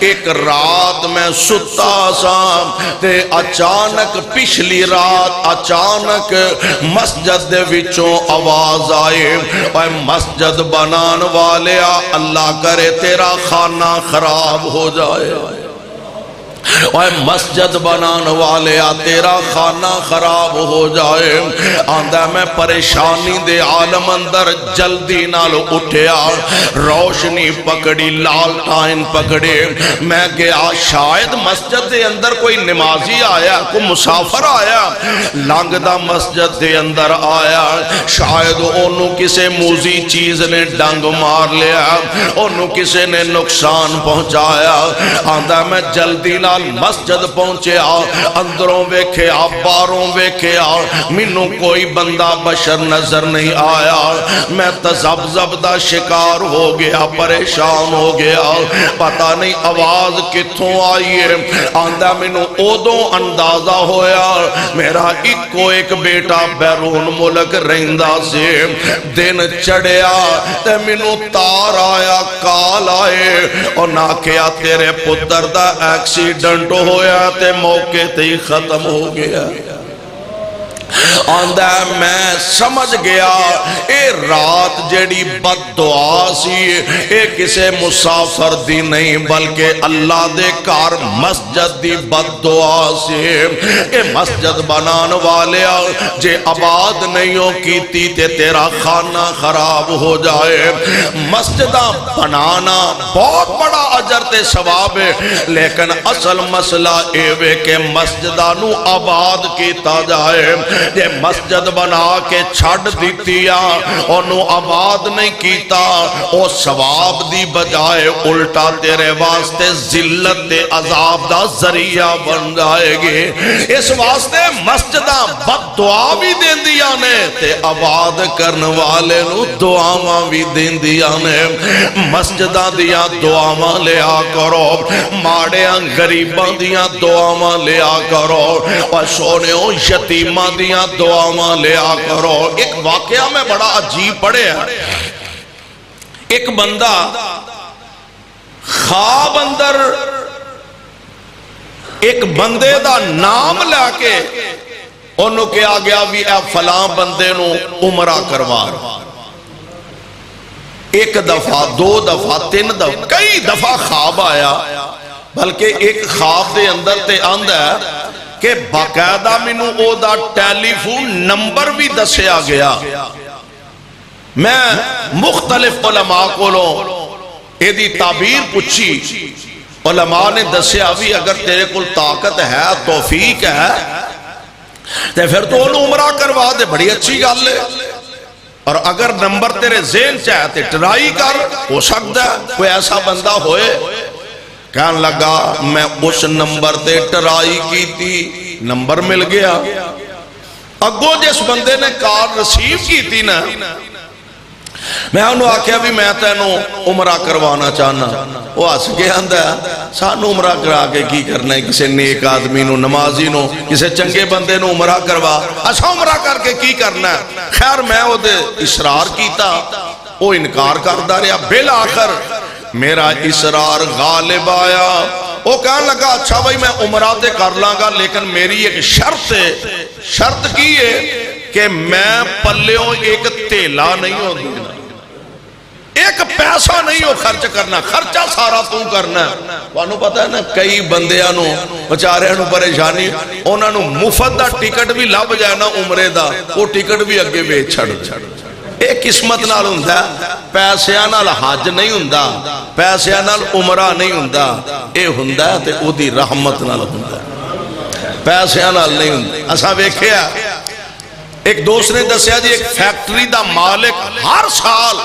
ایک رات میں ستا سا تے اچانک پچھلی رات اچانک مسجد دے وچوں آواز آئے اے مسجد بنان والیا اللہ کرے تیرا خانہ خراب ہو جائے اے مسجد بنان والے تیرا خانہ خراب ہو جائے آندہ میں پریشانی دے عالم اندر جلدی نال اٹھیا روشنی پکڑی لال ٹائن پکڑے میں گیا شاید مسجد دے اندر کوئی نمازی آیا کوئی مسافر آیا لانگ دا مسجد دے اندر آیا شاید انہوں کسے موزی چیز نے ڈنگ مار لیا انہوں کسے نے نقصان پہنچایا آندہ میں جلدی نال مسجد پہنچے اندروں ویکھے باروں ویکھے منوں کوئی بندہ بشر نظر نہیں آیا میں تذبذب دا شکار ہو گیا پریشان ہو گیا پتہ نہیں آواز کتھوں آئیے آندہ منوں اودوں اندازہ ہویا میرا ایک بیٹا بیرون ملک رہندہ سے دن چڑھیا تے منوں تار آیا کال آئے اور نہ کیا تیرے پتر دا ایکسیڈنٹ ہویا تے موقع تے ہی ختم ہو گیا آندہ میں سمجھ گیا اے رات جیڑی بد دعا سی اے کسے مسافر دی نہیں بلکہ اللہ دے کار مسجد دی بد دعا سی اے مسجد بنان والے جے آباد نہیں ہو کیتی تے تیرا خانہ خراب ہو جائے مسجدہ بنانا بہت بڑا اجر تے ثواب ہے لیکن اصل مسئلہ اے وے کہ مسجدہ نو آباد کیتا جائے یہ مسجد بنا کے چھڑ دیتیا انہوں آباد نہیں کیتا او ثواب دی بجائے الٹا تیرے واسطے ذلت عذاب دا ذریعہ بن جائے گی اس واسطے مسجدہ بد دعا بھی دین دیا نے تے آباد کرن والے نو دعاواں بھی دین دیا نے مسجدہ دیا دعاواں لیا کرو ماڑیاں غریباں دیا دعاواں لیا کرو اور سونےوں یتیماں دیا دعاواں لیا کرو ایک واقعہ میں بڑا عجیب پڑھے ہے ایک بندہ خواب اندر ایک بندے دا نام لے کے انہوں کیا گیا بھی اے فلاں بندے نو عمرہ کروا ایک دفعہ دو دفعہ تین دفعہ کئی دفعہ خواب آیا بلکہ ایک خواب دے اندر تے آندہ ہے کہ باقاعدہ منو او دا ٹیلی فون نمبر بھی دسیا گیا میں مختلف علماء کو لوں اے دی تعبیر پوچھی علماء نے دسیا بھی اگر تیرے کل طاقت ہے توفیق ہے تے پھر تو انہوں عمرہ کروا دے بڑی اچھی گل ہے اور اگر نمبر تیرے ذہن چاہتے ٹرائی کر ہو سکتا ہے کوئی ایسا بندہ ہوئے کہنے لگا میں اس نمبر تے ٹرائی کی تھی نمبر مل گیا اگو جس بندے نے کار رسیو کی تھی نا میں انہوں آکھیا بھی میں تینوں عمرہ کروانا چاہنا وہ آس کے اندھا سانو عمرہ کرا کے کی کرنا ہے کسے نیک آدمی نو نمازی نو کسے چنگے بندے نو عمرہ کروا اسا عمرہ کر کے کی کرنا ہے خیر میں وہ دے اصرار کیتا وہ انکار کردہ رہا بالآخر میرا اصرار غالب آیا وہ کہنے لگا اچھا بھائی میں عمرہ تے کر لاں لیکن میری ایک شرط ہے شرط کی ہے کہ میں پلیوں ایک تیلا نہیں ہو دینا ایک پیسہ نہیں ہو خرچ کرنا خرچہ سارا تو کرنا وانو پتہ ہے نا کئی بندیاں بچارے نو پریشانی انہاں نو مفت دا ٹکٹ بھی لب جائے نا عمرے دا وہ ٹکٹ بھی اگے بیچ چھڑ ایک قسمت نال ہوندا پیسیاں نال حج نہیں ہوندا پیسیاں نال عمرہ نہیں ہوندا اے ہوندا تے او دی رحمت نال ہوندا پیسیاں نال نہیں ہوندا اساں ویکھیا ایک دوست نے دسیا جی ایک فیکٹری دا مالک ہر سال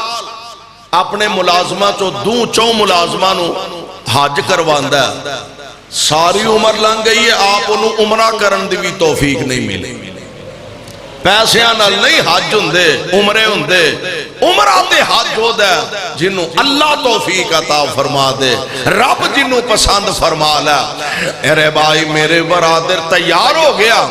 اپنے ملازمہ چو دوں چوں ملازمہ نو حج کرواندا ہے ساری عمر لنگ گئی ہے آپ انہوں عمرہ کرن دی بھی توفیق نہیں ملے پیسیاں نال نہیں حج ہوندے عمرے ہوندے عمرہ تے حج ہو دے جنہوں اللہ توفیق عطا فرما دے رب جنہوں پسند فرما لے ارے بھائی میرے برادر تیار ہو گیا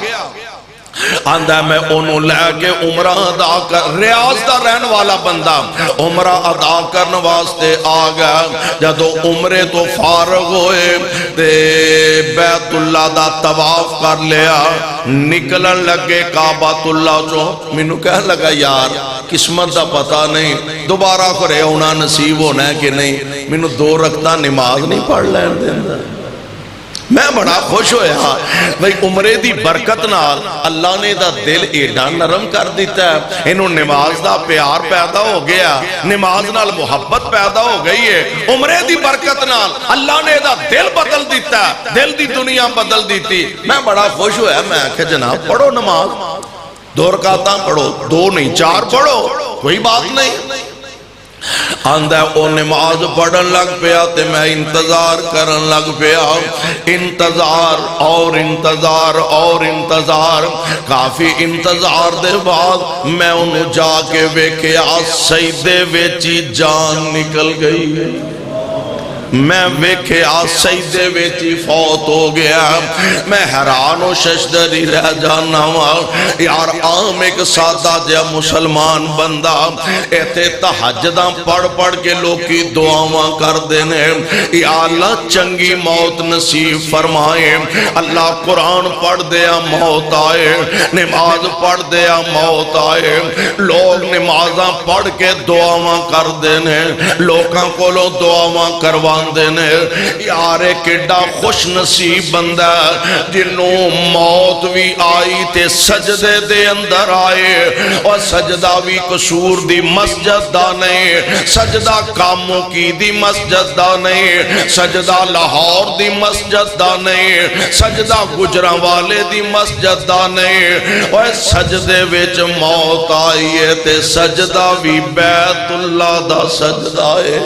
آندہ میں انہوں لے کے عمرہ ادا کر ریاض دا رہن والا بندہ عمرہ ادا کرن واسطے آگا جدو عمرے تو فارغ ہوئے تے بیت اللہ دا طواف کر لیا نکلن لگے کعبۃ اللہ جو منو کہہ لگا یار قسمت دا پتہ نہیں دوبارہ کرے ہونا نصیب ہونا ہے کہ نہیں منو 2 رکعتاں نماز نہیں پڑھ لین دیندہ میں بڑا خوش ہویا بھئی عمرے دی برکت نال اللہ نے دا دل ایڈا نرم کر دیتا ہے انہوں نماز دا پیار پیدا ہو گیا نماز نال محبت پیدا ہو گئی ہے عمرے دی برکت نال اللہ نے دا دل بدل دیتا ہے دل دی دنیا بدل دیتی میں بڑا خوش ہویا میں کہ جناب پڑھو نماز 2 رکعتاں پڑھو 2 نہیں 4 پڑھو کوئی بات نہیں آندہ او نماز پڑھن لگ پیا تے میں انتظار کرن لگ پیا انتظار اور انتظار اور انتظار کافی انتظار دے بعد میں انہوں جا کے ویکھیا سجدے وچ جان نکل گئی میں ویکھیا سجدے وچ ہی فوت ہو گیا. میں حیران و ششدری رہ جانا وا یار عام ایک سادہ جہا مسلمان بندہ ایتھے تہجداں پڑھ پڑھ کے لوکی دعاواں کردے نے یا اللہ چنگی موت نصیب فرمائے. اللہ قرآن پڑھ دیا موت آئے, نماز پڑھ دیا موت آئے. لوگ نمازاں پڑھ کے دعاواں کردے نے, لوکاں کولوں دعاواں کرواندے نے. یار کیڈا خوش نصیب بندہ جنوں موت بھی آئی تے سجدے دے اندر آئے, اور سجدہ بھی قصور دی مسجد دا نہیں, سجدہ کاموں کی دی مسجد دا نہیں, سجدہ لاہور دی مسجد دا نہیں, سجدہ گجراں والے دی مسجد دا نہیں, اور سجدے وچ موت آئی ہے تے سجدہ بھی بیت اللہ دا سجدہ ہے.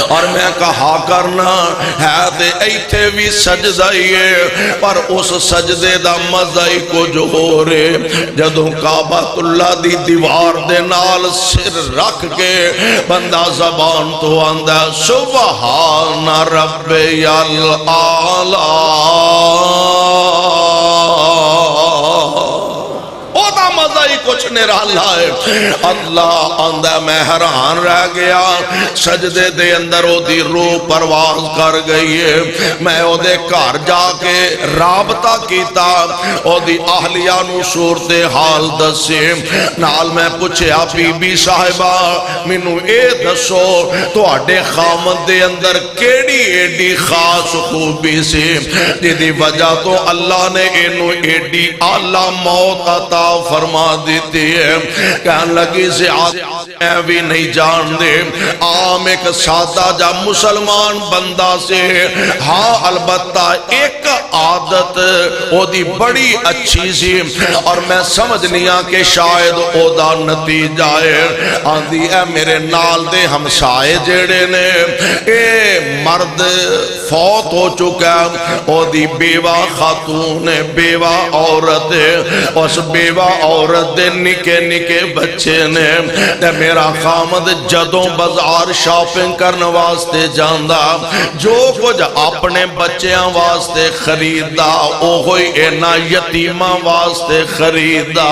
اور میں کہا کرنا ہے تے ایتھے بھی سجدہ ہی ہے, پر اس سجدے دا مزہ ہی کچھ ہو رہے جدوں کعبۃ اللہ دی دیوار دے نال سر رکھ کے بندہ زبان تو آندا سبحان ربی الاعلی. مزہ ہی کچھ نرالا ہے. اللہ آندہ میں حیران رہ گیا, سجدے دے اندر او دی روح پرواز کر گئی ہے. میں او دے گھر جا کے رابطہ کیتا, او دی اہلیہ نو صورت حال دسے, نال میں پوچھے بی بی صاحبہ مینوں اے دسو تواڈے خامد دے اندر کیڑی ایڈی خاص خوبی سی جدی وجہ تو اللہ نے اینو ایڈی اعلیٰ موت عطا فرما دیتی ہے. کہنے لگی سے میں بھی نہیں جان دے, عام ایک سادہ جا مسلمان بندہ سے ہاں البتہ ایک عادت او دی بڑی اچھی سی, اور میں سمجھ نیا کہ شاید او دا نتیجہ ہے. آندھی اے میرے نال دے ہمسائے جیڑے نے اے مرد فوت ہو چکا, او دی بیوہ خاتون بیوہ عورت, اس بیوہ عورت دے نکے نکے بچے نے. تے میرا خامد جدوں بازار شاپنگ کرنے واسطے جاندہ جو کچھ اپنے بچیاں واسطے خریدا او ہوئی اینا یتیمہ واسطے خریدا.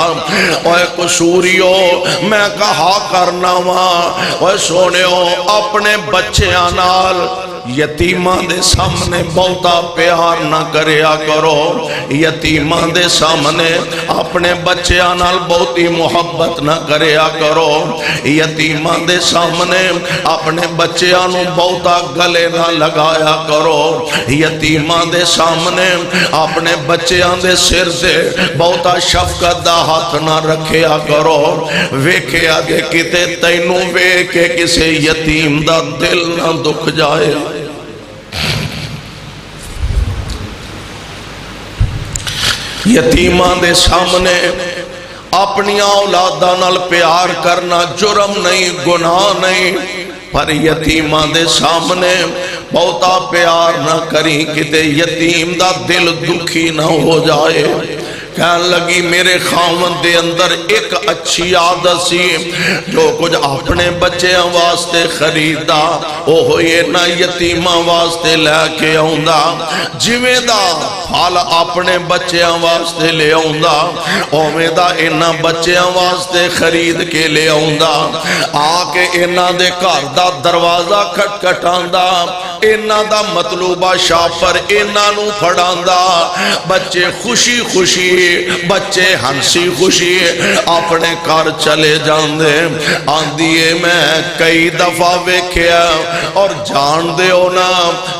اوہ قصوریو میں کہا کرنا وہاں, اوہ سونیو اپنے بچیاں نال یتیمہ دے سامنے بہتا پیار نہ کریا کرو, یتیمہ دے سامنے اپنے بچیاں نال بہتی محبت نہ کریا کرو, یتیمہ دے سامنے اپنے بچیاں نو بہتا گلے نہ لگایا کرو, یتیمہ دے سامنے اپنے بچیاں دے سر دے بہتا شفقت دا ہاتھ نہ رکھیا کرو. ویکھے آگے کتے تینوں ویکھے کسے یتیم دا دل نہ دکھ جائے. یتیمہ دے سامنے اپنی اولاداں نال پیار کرنا جرم نہیں, گناہ نہیں, پر یتیمہ دے سامنے بہتا پیار نہ کریں کتے یتیم دا دل دکھی نہ ہو جائے. کہنے لگی میرے خاوند دے اندر ایک اچھی عادت سی جو کچھ اپنے بچیاں واسطے خریدا او ہوئے نہ یتیمہ واسطے لے کے آؤندا, جویں دا پھل اپنے بچیاں واسطے لے آؤندا اویں دا انہاں بچیاں واسطے خرید کے لے آؤندا. آ کے انہاں دے گھر دا دروازہ کھٹکھٹاندا, انہاں دا مطلوبہ شاپر انہاں نو پھڑاندا, بچے خوشی خوشی بچے ہنسی خوشی اپنے گھر چلے جاندے. آندھیے میں کئی دفعہ ویکھیا اور جان دے ہونا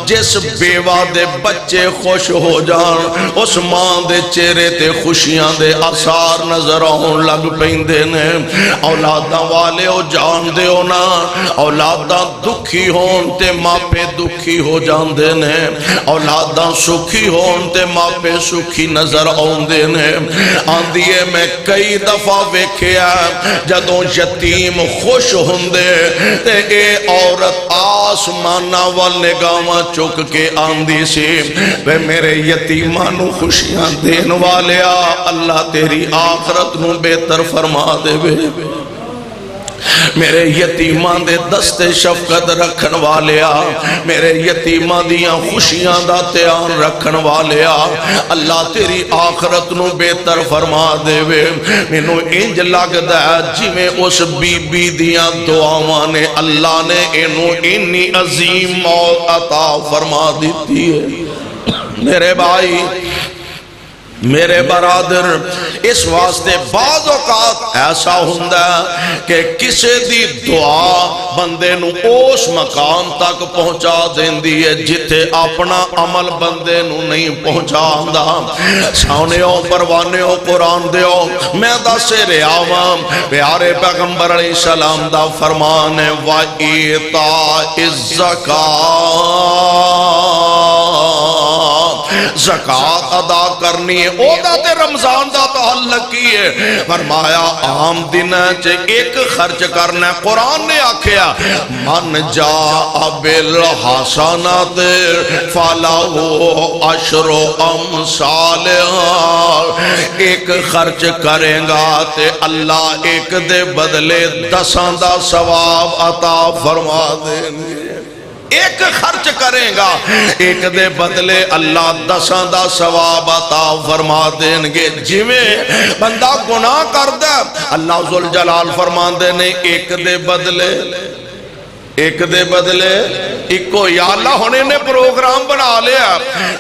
جس بیوہ دے بچے خوش ہو جان اس ماں دے چہرے تے خوشیاں دے اثار نظر آن لگ پیندے نے. اولاداں والے ہو جان دے ہونا اولاداں دکھی ہون تے ماں پہ دکھی ہو جان دے نے, اولاداں سکھی ہون تے ماں پہ سکھی نظر آن دے نے. آندھیے میں کئی دفعہ ویکھیا جدوں یتیم خوش ہوندے تے اے عورت آسمانہ وال نگاواں چک کے آندھی سی وے میرے یتیماں نو خوشیاں دین والیا اللہ تیری آخرت نو بہتر فرما دے وے. میرے یتیمان دے دستے شفقت رکھن والیا، میرے یتیمان دیاں خوشیاں دا تیان رکھن والیا، اللہ تیری آخرت نو بہتر فرما دے وے۔ مینو انج لگدا ہے جی میں اس بی بی دیاں دعاواں نے اللہ نے انو انی عظیم موت عطا فرما دیتی ہے۔ میرے بھائی، میرے برادر، اس واسطے بعض اوقات ایسا ہوندہ ہے کہ کسی دی دعا بندے نو اس مقام تک پہنچا دیندی ہے جتے اپنا عمل بندے نو نہیں پہنچا آندہ۔ سونیو پروانیو قرآن دیو میں دا سے ریاوام پیارے پیغمبر علیہ السلام دا فرمان ہے وَإِيْتَاءِ الزَّكَاةِ، زکاة ادا کرنی ہے، او دا تے رمضان دا تعلق کی ہے۔ فرمایا عام دن چے ایک خرچ کرنا ہے۔ قرآن نے آکھیا من جاء بالحسنات فلہ عشر امثالہا، ایک خرچ کریں گا تے اللہ ایک دے بدلے 10 دا ثواب عطا فرما دیں گے۔ ایک خرچ کریں گا ایک دے بدلے اللہ 10 دا ثواب عطا فرما دیں گے۔ جی میں بندہ گناہ کردہ اللہ ذوالجلال فرمان دے نے ایک دے بدلے ایکو، یا اللہ ہونے نے پروگرام بنا لیا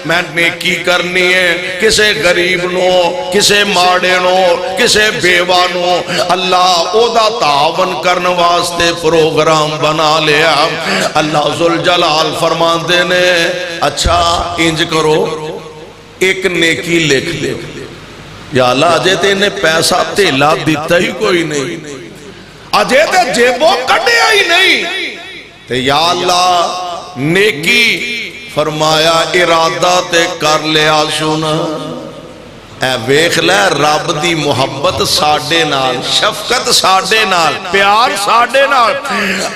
میں نیکی کرنی ہے، کسے غریب نو، کسے ماڑے نو، کسے بیوہ نو، اللہ او دا تعاون کرنے واسطے پروگرام بنا لیا۔ اللہ ذوالجلال فرمان دے نے اچھا انج کرو ایک نیکی لکھ دے۔ یا اللہ اجے تے انہیں پیسہ تیلا دیتا ہی کوئی نہیں، اجے تے جیبوں کٹے ہی نہیں، تے یا اللہ نیکی فرمایا ارادہ تے کر لیا سنا۔ اے ویکھ لے رب دی محبت ساڈے نال، شفقت ساڈے نال، پیار ساڈے نال۔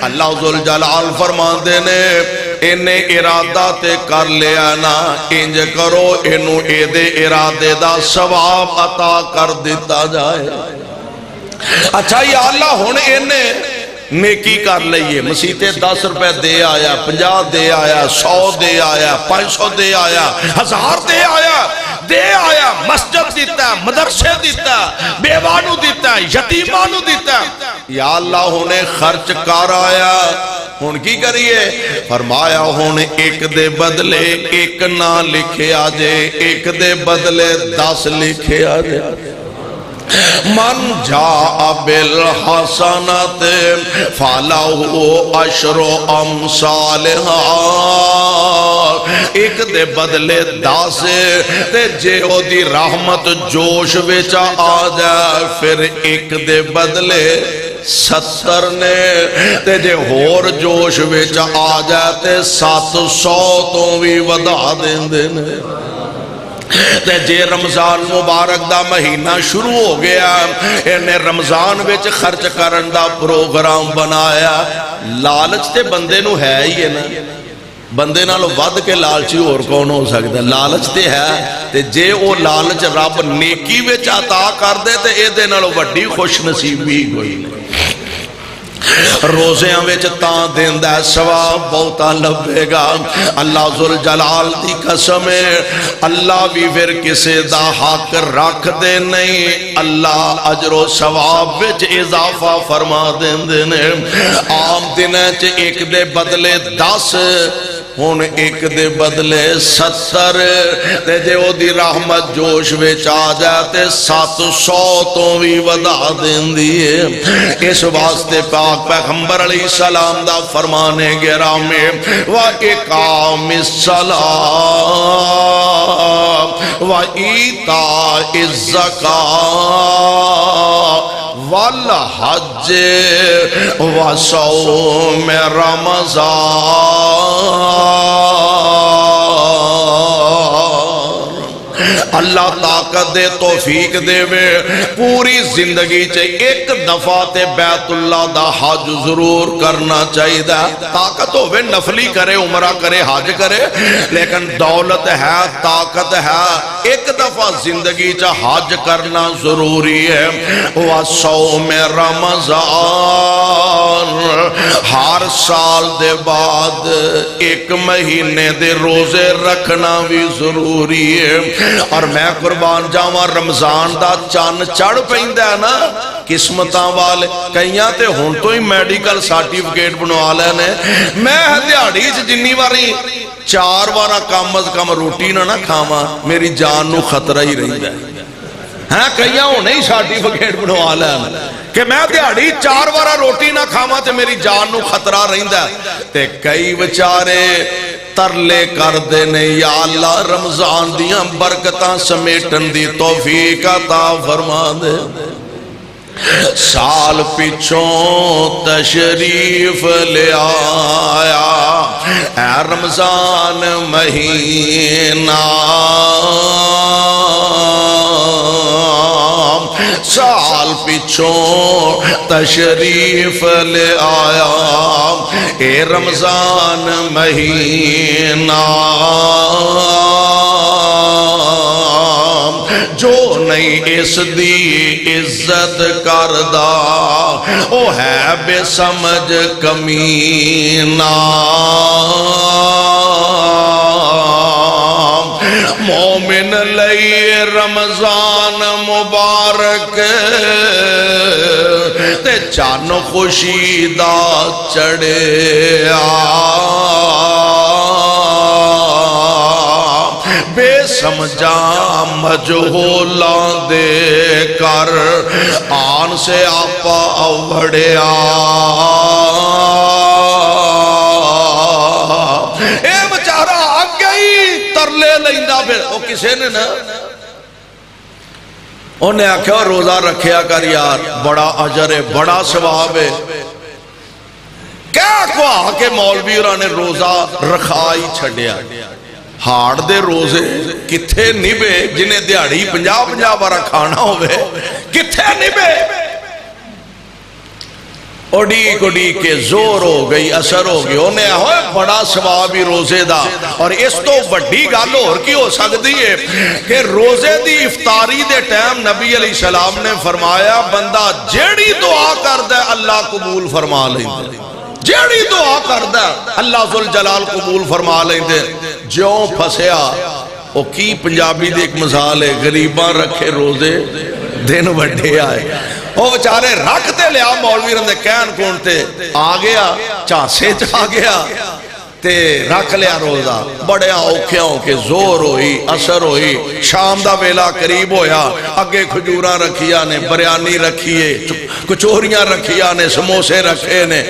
اللہ ذوالجلال فرماندے نے انہیں ارادہ تے کر لیا نا، انج کرو انہوں اے دے ارادے دا ثواب عطا کر دیتا جائے۔ اچھا یا اللہ ہن انہیں نیکی کر لئیے، مسیتے 10 روپے دے آیا، 50 دے آیا، 100 دے آیا، 500 دے آیا، 1000 دے آیا، مسجد دیتا ہے، مدرسے دیتا ہے، بیوانو دیتا ہے، یتیمانو دیتا ہے۔ یا اللہ انہیں خرچ کر آیا، ہن کی کریے؟ فرمایا ہن ایک دے بدلے ایک نہ لکھے آجے، ایک دے بدلے 10 لکھے آجے۔ من جاء بالحسنات فلہ عشر امثالہا، ایک دے بدلے 10 تے جے او دی رحمت جوش وچا آ جائے پھر ایک دے بدلے 70 نے تے جے ہور جوش وچا آ جائے تے 700 تو بھی ودا دیں نے۔ تے جے رمضان مبارک دا مہینہ شروع ہو گیا، انہیں رمضان وچ خرچ کرن دا پروگرام بنایا۔ لالچ تے بندے نو ہے ہی ہے نا، بندے نالو ود کے لالچی اور کون ہو سکتا ہے؟ لالچ تے ہے، تے جے او لالچ رب نیکی وچ عطا کر دے تے اے دے نالو وڈی خوش نصیبی کوئی نہیں۔ روزیاں وچ تاں دیندہ ثواب بہتا لبے گا۔ اللہ ذوالجلال دی قسم ہے اللہ بھی پھر کسے دا حق رکھ دے نہیں، اللہ اجر و ثواب وچ اضافہ فرما دیندے نے۔ عام دنیں چ ایک دے بدلے 10 ہن ایک دے بدلے 70 تے جے او دی رحمت جوش وچ آ جائے تے 700 تو بھی ودا دیندی ہے۔ اس واسطے پاک پیغمبر علیہ السلام دا فرمانے گرامی وَإِقَامِ الصَّلَاةِ وَإِيتَاءِ الزَّكَاةِ والحج وصوم رمضان، اللہ طاقت دے توفیق دے وے پوری زندگی چے ایک دفعہ تے بیت اللہ دا حج ضرور کرنا چاہیے طاقت ہوئے نفلی کرے عمرہ کرے حج کرے لیکن دولت ہے طاقت ہے ایک دفعہ زندگی چا حج کرنا ضروری ہے وَصَوْمِ رمضان ہر سال دے بعد ایک مہینے دے روزے رکھنا بھی ضروری ہے اور میں قربان جاواں رمضان دا چان چڑھ پیندا ہے نا قسمتاں والے کئیاں تے ہن تو ہی میڈیکل سرٹیفکیٹ بنوا لینے میں دیہڑی چ جنی واری 4 وارا کم از کم روٹی نہ کھاواں میری جان نو خطرہ ہی رہندا ہے ہاں کئیاں ہونے ہی سرٹیفکیٹ بنوا لینے کہ میں دیہڑی 4 وارا روٹی نہ کھاواں تے میری جان نو خطرہ رہندا ہے تے کئی بیچارے ترلے کر دینے یا اللہ رمضان دیاں برکتاں سمیٹن دی توفیق عطا فرما دے سال پچھوں تشریف لے آیا اے رمضان مہینہ سال پچھوں تشریف لے آیا اے رمضان مہینہ جو نہیں اس دی عزت کردہ او ہے بے سمجھ کمینہ مومن لئی رمضان مبارک تے چان خوشی دا چڑھے بے سمجھا مجہولاں دے کر آن سے آپا اوڑیا اے بچارہ آگ گئی ترلے لئندہ پھر او کسے نے نا انہیں آکھا روزہ رکھیا کر یار بڑا عجر ہے بڑا ثواب ہے کیا کو آکے مولوی اورانے روزہ رکھائی چھڑیا ہاڑ دے روزے کتھے نبے جنہیں دیہڑی 50-50 بارہ کھانا ہوئے کتھے نبے اڑی کے زور ہو گئی اثر ہو گئی انہیں ہوئے بڑا ثوابی روزے دا اور اس تو بڑی گل اور کی ہو سکتی ہے کہ روزے دی افطاری دے ٹائم نبی علیہ السلام نے فرمایا بندہ جیڑی دعا کردہ اللہ قبول فرما لیندے جیڑی دعا کردہ اللہ ذوالجلال قبول فرما لیندے جو پھسیا وہ کی پنجابی دے ایک مثال ہے غریباں رکھے روزے دن وڈے آئے وہ بچارے رکھتے لیا مولوی رندے کہن کونتے آگیا چاسے چاہ گیا تے رکھ لیا روزہ بڑے اوکھیاں کے زور ہوئی اثر ہوئی شام دا ویلا قریب ہویا اگے کھجوراں رکھیا نے بریانی رکھیے کچوریاں رکھیا نے سموسے رکھے نے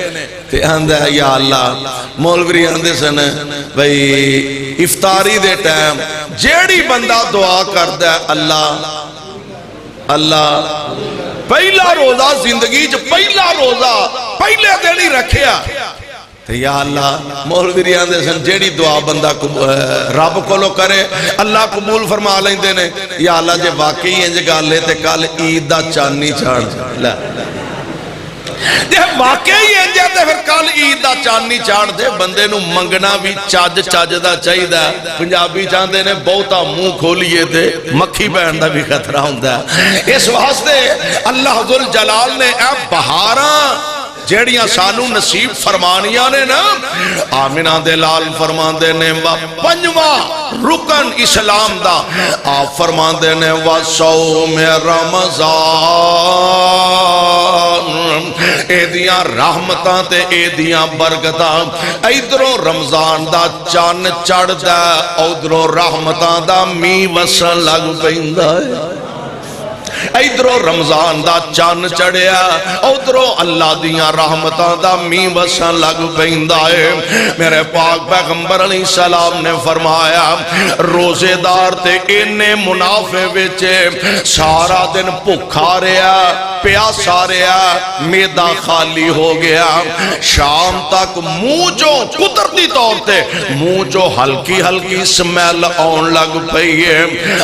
تے آندہ ہے یا اللہ مولوی آندے سن بھئی افطاری دے ٹائم جیڑی بندہ دعا کردہ ہے اللہ پہلا روزہ زندگی جو پہلا روزہ پہلے دن ہی رکھیا تو یا اللہ مولوی ریاں دے سن جیڑی دعا بندہ رب کو لو کرے اللہ قبول فرما لیندے نے یا اللہ جے واقعی انج گل لے تے کل عید دا چانی چاڑ لے جے واقعی انج تے پھر کل عید دا چانی چاڑ دے بندے نو منگنا بھی چاج دا چاہیے دا پنجابی چاندے نے بہتا منہ کھولیے تے مکھی بہن دا بھی خطرہ ہوندہ ہے اس واسطے اللہ ذوالجلال نے اے بہاراں جیڑیاں سانو نصیب فرمانیاں نے نا آمینہ دلال فرمان دے نے پنجواں رکن اسلام دا آپ فرمان دے نے وَصَوْمِ رمضان اے دیاں رحمتاں تے اے دیاں برکتاں ایدروں رمضان دا چان چڑھ دا ادروں رحمتاں دا می وسن لگ پہندہ ہے ادھروں رمضان دا چان چڑھیا ادھروں اللہ دیاں رحمتاں دا می وسن لگ پیندا ہے میرے پاک پیغمبر علیہ السلام نے فرمایا روزے دار تے اینے منافع وچ سارا دن بھوکا رہیا پیاسا رہیا میدا خالی ہو گیا شام تک منہ جو قدرتی طور تے منہ جو ہلکی ہلکی سمیل آن لگ پئی ہے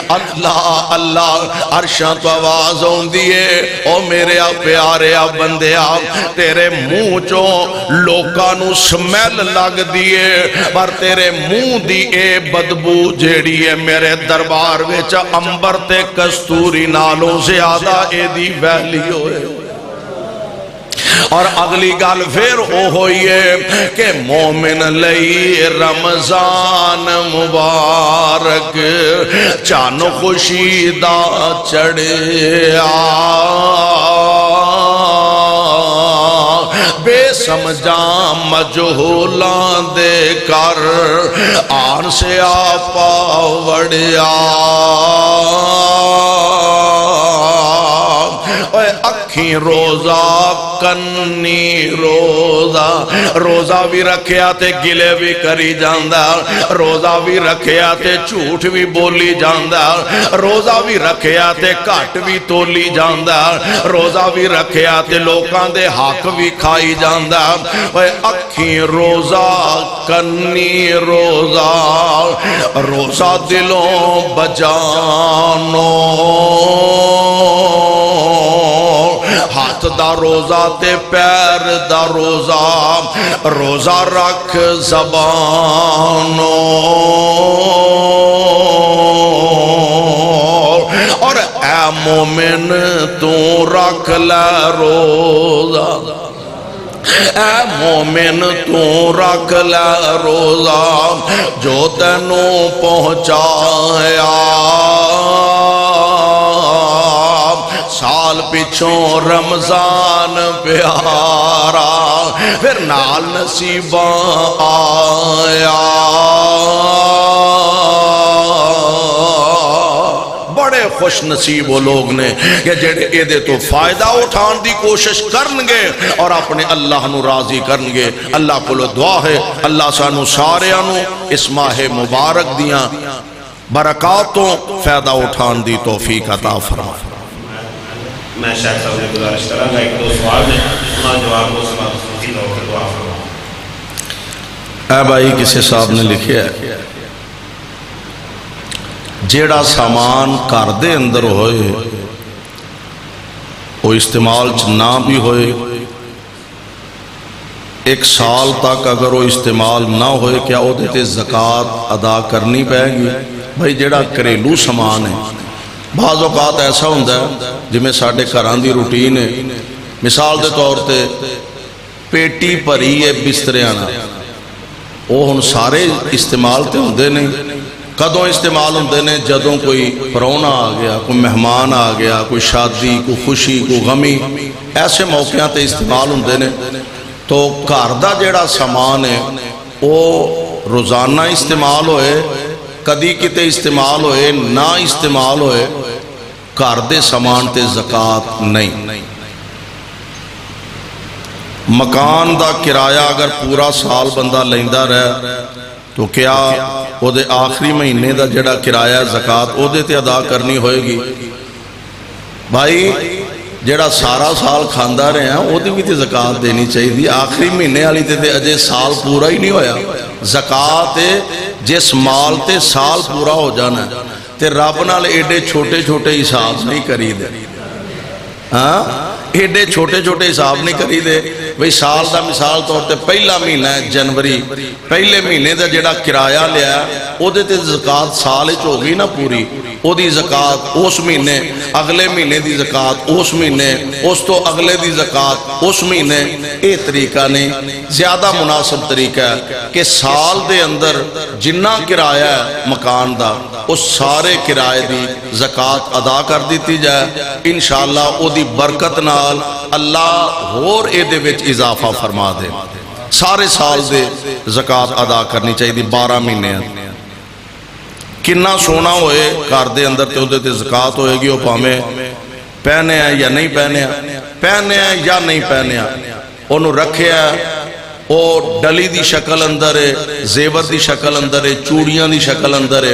اللہ اللہ عرشاں تو آواز آن دیئے او میرے پیارے بندیا تیرے منہ جو لوکانو سمیل لگ دیئے پر تیرے منہ دی اے بدبو جیڑی ہے میرے دربار وچ امبر تے کستوری نالوں زیادہ اے دی ویلی ہوئے اور اگلی گل پھر وہ ہوئی ہے کہ مومن لئی رمضان مبارک چان خوشی دا چڑھیا بے سمجھاں مجہولان دے کر آن سے آپا وڑیا اکھیں روزہ کنی روزہ بھی رکھیا تے گلے بھی کری جاندہ روزہ بھی رکھیا تے جھوٹ بھی بولی جاندہ روزہ بھی رکھیا تے کٹ بھی تولی جاندہ روزہ بھی رکھیا تے لوکاں دے حق بھی کھائی جاندہ اکھیں روزہ کنی روزہ دلوں بجانو ہاتھ دا روزہ تے پیر دا روزہ رکھ زبانوں اور اے مومن تو رکھ لے روزہ اے مومن تو رکھ لے روزہ جو تینوں پہنچایا سال پیچھوں رمضان پیارا پھر نال نصیباں آیا بڑے خوش نصیب وہ لوگ نے کہ جڑے ایدے تو فائدہ اٹھان دی کوشش کرنگے اور اپنے اللہ نو راضی کرنگے اللہ کو دعا ہے اللہ سانو سارے انو اس ماہ مبارک دیاں برکاتوں فائدہ اٹھان دی توفیق عطا فرمائے میں شیخ صاحب نے گزارش کرا گا ایک دو سوال میں انہاں جواب کو سماعت سنتی طور پر دعا فرما اے بھائی کسی صاحب نے لکھیا ہے جیڑا سامان کار دے اندر ہوئے وہ استعمال نہ بھی ہوئے ایک سال تک اگر وہ استعمال نہ ہوئے کیا وہ دیتے زکاة ادا کرنی پائے گی بھائی جیڑا کریلو سامان ہے بعض اوقات ایسا ہوندہ ہے جی میں ساڑھے کران دی روٹین ہے مثال دے طور تے پیٹی پری ہے بستریانا وہ ہن سارے استعمال تے ہوندے نے کدوں استعمال ہوندے نے جدوں کوئی پرونا آ گیا کوئی مہمان آ گیا کوئی شادی کوئی خوشی کوئی غمی ایسے موقعوں تے استعمال ہوندے نے تو گھر دا جیڑا سامان ہے وہ روزانہ استعمال ہوئے کدی کتے استعمال ہوئے نہ استعمال ہوئے گھر دے سامان تے زکاة نہیں مکان دا کرایہ اگر پورا سال بندہ لیندہ رہے تو کیا وہ دے آخری مہینے دا جڑا کرایہ زکاة وہ دے تے ادا کرنی ہوئے گی بھائی جڑا سارا سال کھاندہ رہے ہیں وہ دے بھی تے زکاة دینی چاہیے دی آخری مہینے والی تے اجے سال پورا ہی نہیں ہویا زکاة جس مال تے سال پورا ہو جانا ہے تے رب نال ایڈے چھوٹے چھوٹے حساب نہیں کری دے ہاں ایڈے چھوٹے چھوٹے حساب نہیں کری دے بھئی سال دا مثال طور تے پہلا مہینہ ہے جنوری پہلے مہینے دا جڑا کرایہ لیا او دے تے زکاة سال ہی ہوگی نا پوری او دی زکاة اس مہینے اگلے مہینے دی زکاة اس مہینے اس تو اگلے دی زکاة اس مہینے اے طریقہ نہیں زیادہ مناسب طریقہ ہے کہ سال دے اندر جنہ کرایہ ہے مکان دا اس سارے کرایہ دی زکاة ادا کر دیتی جائے انشاءاللہ او دی برکت نال اللہ اور اے دے وچ اضافہ فرما دے سارے سال دے زکاة ادا کرنی چاہیے دی 12 مہینے کنا سونا ہوئے کار دے اندر تے ادھے تے زکاة ہوئے گی وہ پامے پہنے یا نہیں پہنے یا نہیں پہنے انہوں رکھیا او ڈلی دی شکل اندر ہے، زیور دی شکل اندر ہے، چوڑیاں دی شکل اندر ہے،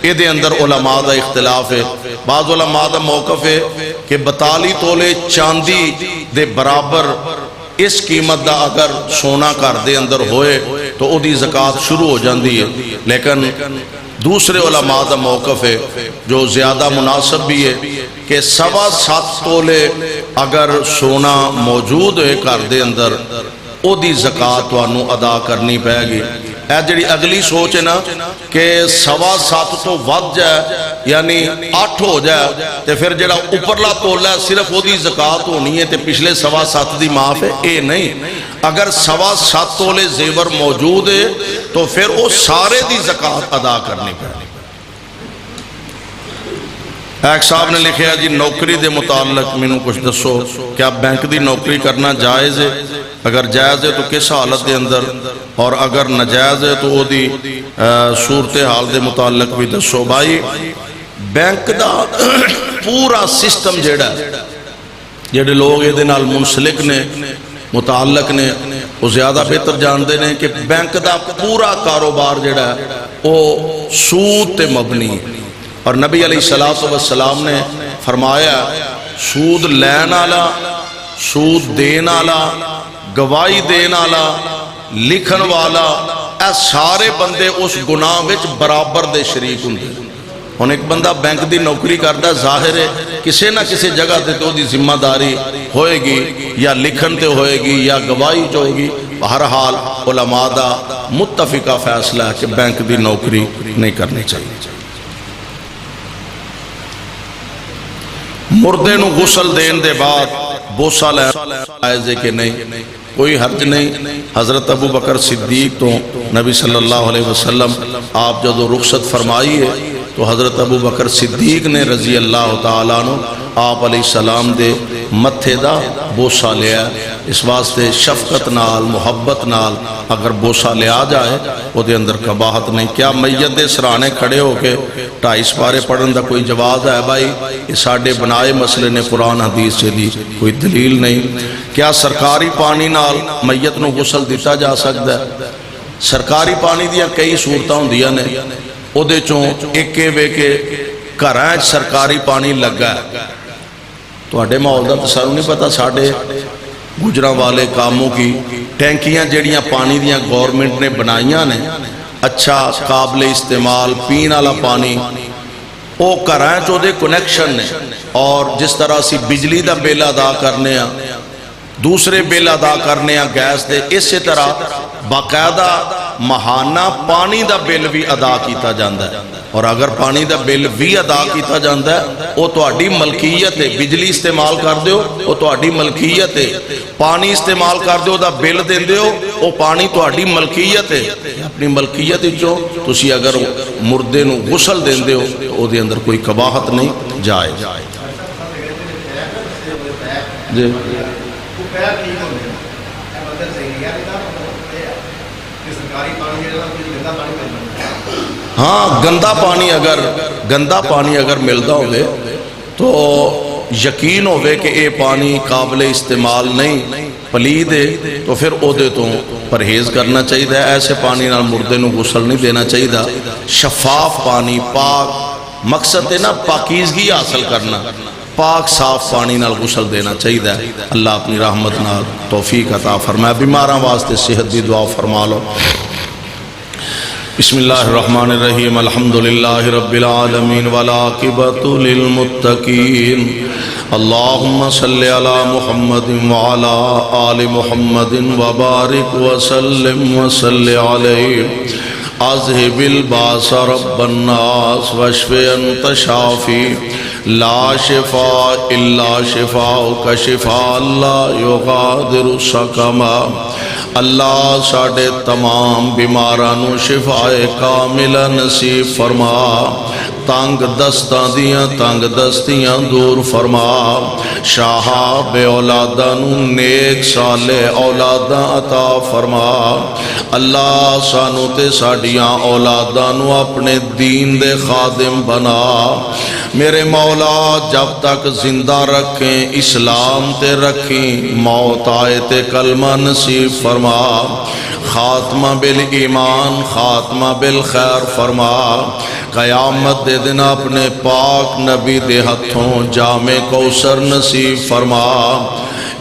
یہ دے اندر علماء دا اختلاف ہے۔ بعض علماء دا موقف ہے کہ 42 تولے چاندی دے برابر اس قیمت دا اگر سونا گھر دے اندر ہوئے تو او دی زکاة شروع ہو جاندی ہے، لیکن دوسرے علماء دا موقف ہے جو زیادہ مناسب بھی ہے کہ 7.25 تولے اگر سونا موجود ہے گھر دے اندر او دی زکاة توانو ادا کرنی پائے گی۔ اے جڑی اگلی سوچ ہے نا کہ 7.25 تو ود جائے یعنی 8 ہو جائے تے پھر جڑا اوپرلا تولا ہے صرف وہ دی زکاة ہونی ہے تے پچھلے 7.25 دی معاف ہے، اے نہیں۔ اگر 7.25 تولے زیور موجود ہے تو پھر وہ سارے دی زکاة ادا کرنی پائے گی۔ ایک صاحب نے لکھیا جی نوکری دے متعلق میں کچھ دسو، کیا بینک دی نوکری کرنا جائز ہے؟ اگر جائز ہے تو کس حالت دے اندر، اور اگر نجائز ہے تو وہ دی صورتحال دے متعلق بھی دسو۔ بھائی بینک دا پورا سسٹم جیڑا جیڑے لوگ یہ نال منسلک نے متعلق نے وہ زیادہ بہتر جانتے ہیں کہ بینک دا پورا کاروبار جیڑا ہے وہ سود تے مبنی ہے، اور نبی علیہ السلام نے فرمایا سود لین والا، سود دین والا، گواہی دین والا، لکھن والا، اے سارے بندے اس گناہ وچ برابر دے شریک ہوندے۔ ہن ایک بندہ بینک دی نوکری کردا، ظاہر ہے کسی نہ کسی جگہ تے تو دی ذمہ داری ہوئے گی، یا لکھن تے ہوئے گی یا گواہی جو ہوئے گی۔ بہرحال علماء دا متفقہ فیصلہ ہے کہ بینک دی نوکری نہیں کرنی چاہیے۔ مردے نو غسل دین دے بعد بوسہ لائے کہ نہیں، کوئی حرج نہیں۔ حضرت ابو بکر صدیق تو نبی صلی اللہ علیہ وسلم آپ جدو رخصت فرمائی ہے تو حضرت ابو بکر صدیق نے رضی اللہ تعالیٰ عنہ آپ علیہ السلام دے متھے دا بوسہ لیا۔ اس واسطے شفقت نال محبت نال اگر بوسہ لیا جائے وہ دے اندر قباحت نہیں۔ کیا میت دے سرانے کھڑے ہو کے 2.5 سپارے پڑھن دا کوئی جواز ہے؟ بھائی یہ ساڑھے بنائے مسئلے نے قرآن حدیث سے دی کوئی دلیل نہیں۔ کیا سرکاری پانی نال میت نو غسل دیتا جا سکتا ہے؟ سرکاری پانی دیا کئی صورتاں ہوندیاں نے، او دے چوں ایک وے کے گھراں سرکاری پانی لگا ہے۔ تو اڈے ماحول دا تصور نہیں پتا، ساڑھے گجراں والے کاموں کی ٹینکیاں جڑیاں پانی دیاں گورنمنٹ نے بنائیاں نے، اچھا قابل استعمال پین والا پانی، او گھراں چوں دے کنیکشن نے، اور جس طرح سی بجلی دا بل ادا کرنے ہیں، دوسرے بل ادا کرنے ہیں گیس دے، اسی طرح باقاعدہ ماہانہ پانی دا بل بھی ادا کیتا جاندہ ہے۔ اور اگر پانی دا بل بھی ادا کیتا جاندہ ہے وہ تو اڈی ملکیت ہے۔ بجلی استعمال کر دیو وہ تو اڈی ملکیت ہے، پانی استعمال کر دیو دا بل دین دیو وہ پانی تو اڈی ملکیت ہے۔ اپنی ملکیت جو تسی اگر مردے نو غسل دین دیو تو وہ دے اندر کوئی قباحت نہیں جائے۔ جی ہاں گندا پانی اگر ملتا ہوئے تو یقین ہوئے کہ اے پانی قابل استعمال نہیں، پلید ہے، تو پھر عہدے تو پرہیز کرنا چاہیے۔ ایسے پانی نال مردے نو غسل نہیں دینا چاہیے۔ شفاف پانی، پاک، مقصد ہے نا پاکیزگی حاصل کرنا، پاک صاف پانی نال غسل دینا چاہیے۔ اللہ اپنی رحمت نال توفیق عطا فرمائے۔ بیماراں واسطے صحت دی دعا فرما لو۔ بسم اللہ الرحمن الرحیم، الحمدللہ رب العالمین والعاقبۃ للمتقین، اللہم صلی علی محمد وعلی آل محمد وبارک وسلم وصلی علیہ۔ اذہب الباس رب الناس واشف انت شافی، لا شفاء الا شفاءک شفاء لا یغادر سقما۔ اللہ ساڑھے تمام بیمارانو شفاء کاملہ نصیب فرما، تنگ دستاں دیاں تنگ دستیاں دور فرما شاہا بے اولاداں نو نیک صالح اولاداں عطا فرما اللہ سانو تے ساڈیاں اولاداں نو اپنے دین دے خادم بنا میرے مولا جب تک زندہ رکھیں اسلام تے رکھیں موت آئے تے کلمہ نصیب فرما خاتمہ بالایمان خاتمہ بالخیر فرما قیامت دے دن اپنے پاک نبی دے ہتھوں جام کوثر نصیب فرما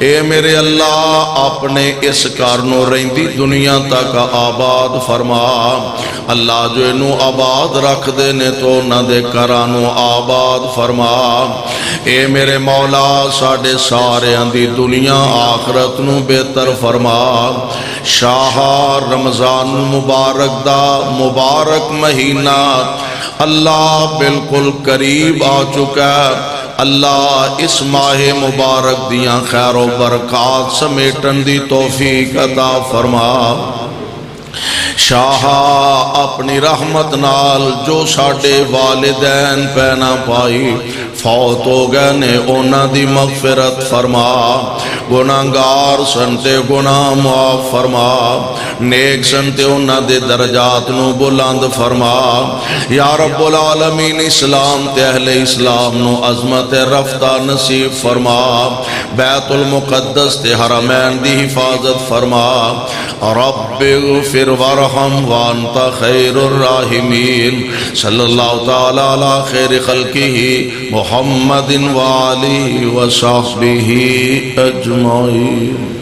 اے میرے اللہ اپنے اس کارنو رہندی دنیا تک آباد فرما اللہ جو انو آباد رکھ دے نے تو نہ دے کرانو آباد فرما اے میرے مولا ساڑے سارے اندی دنیا آخرت نو بہتر فرما شاہ رمضان مبارک دا مبارک مہینہ اللہ بالکل قریب آ چکا ہے اللہ اس ماہ مبارک دیاں خیر و برکات سمیٹن دی توفیق عطا فرما شاہ اپنی رحمت نال جو ساڑے والدین پینا پائی فوت ہو گئے نے اونا دی مغفرت فرما گناہگار سنتے گناہ معاف فرما نیک سنتے اونا دے درجات نو بلند فرما یا رب العالمین اسلام تے اہل اسلام نو عظمت رفتہ نصیب فرما بیت المقدس تے حرمین دی حفاظت فرما رب اغفر ورحم وانت خیر الراحمین صلی اللہ تعالی علی خیر خلقہ محمد وآلہ وصحبہ اجمعین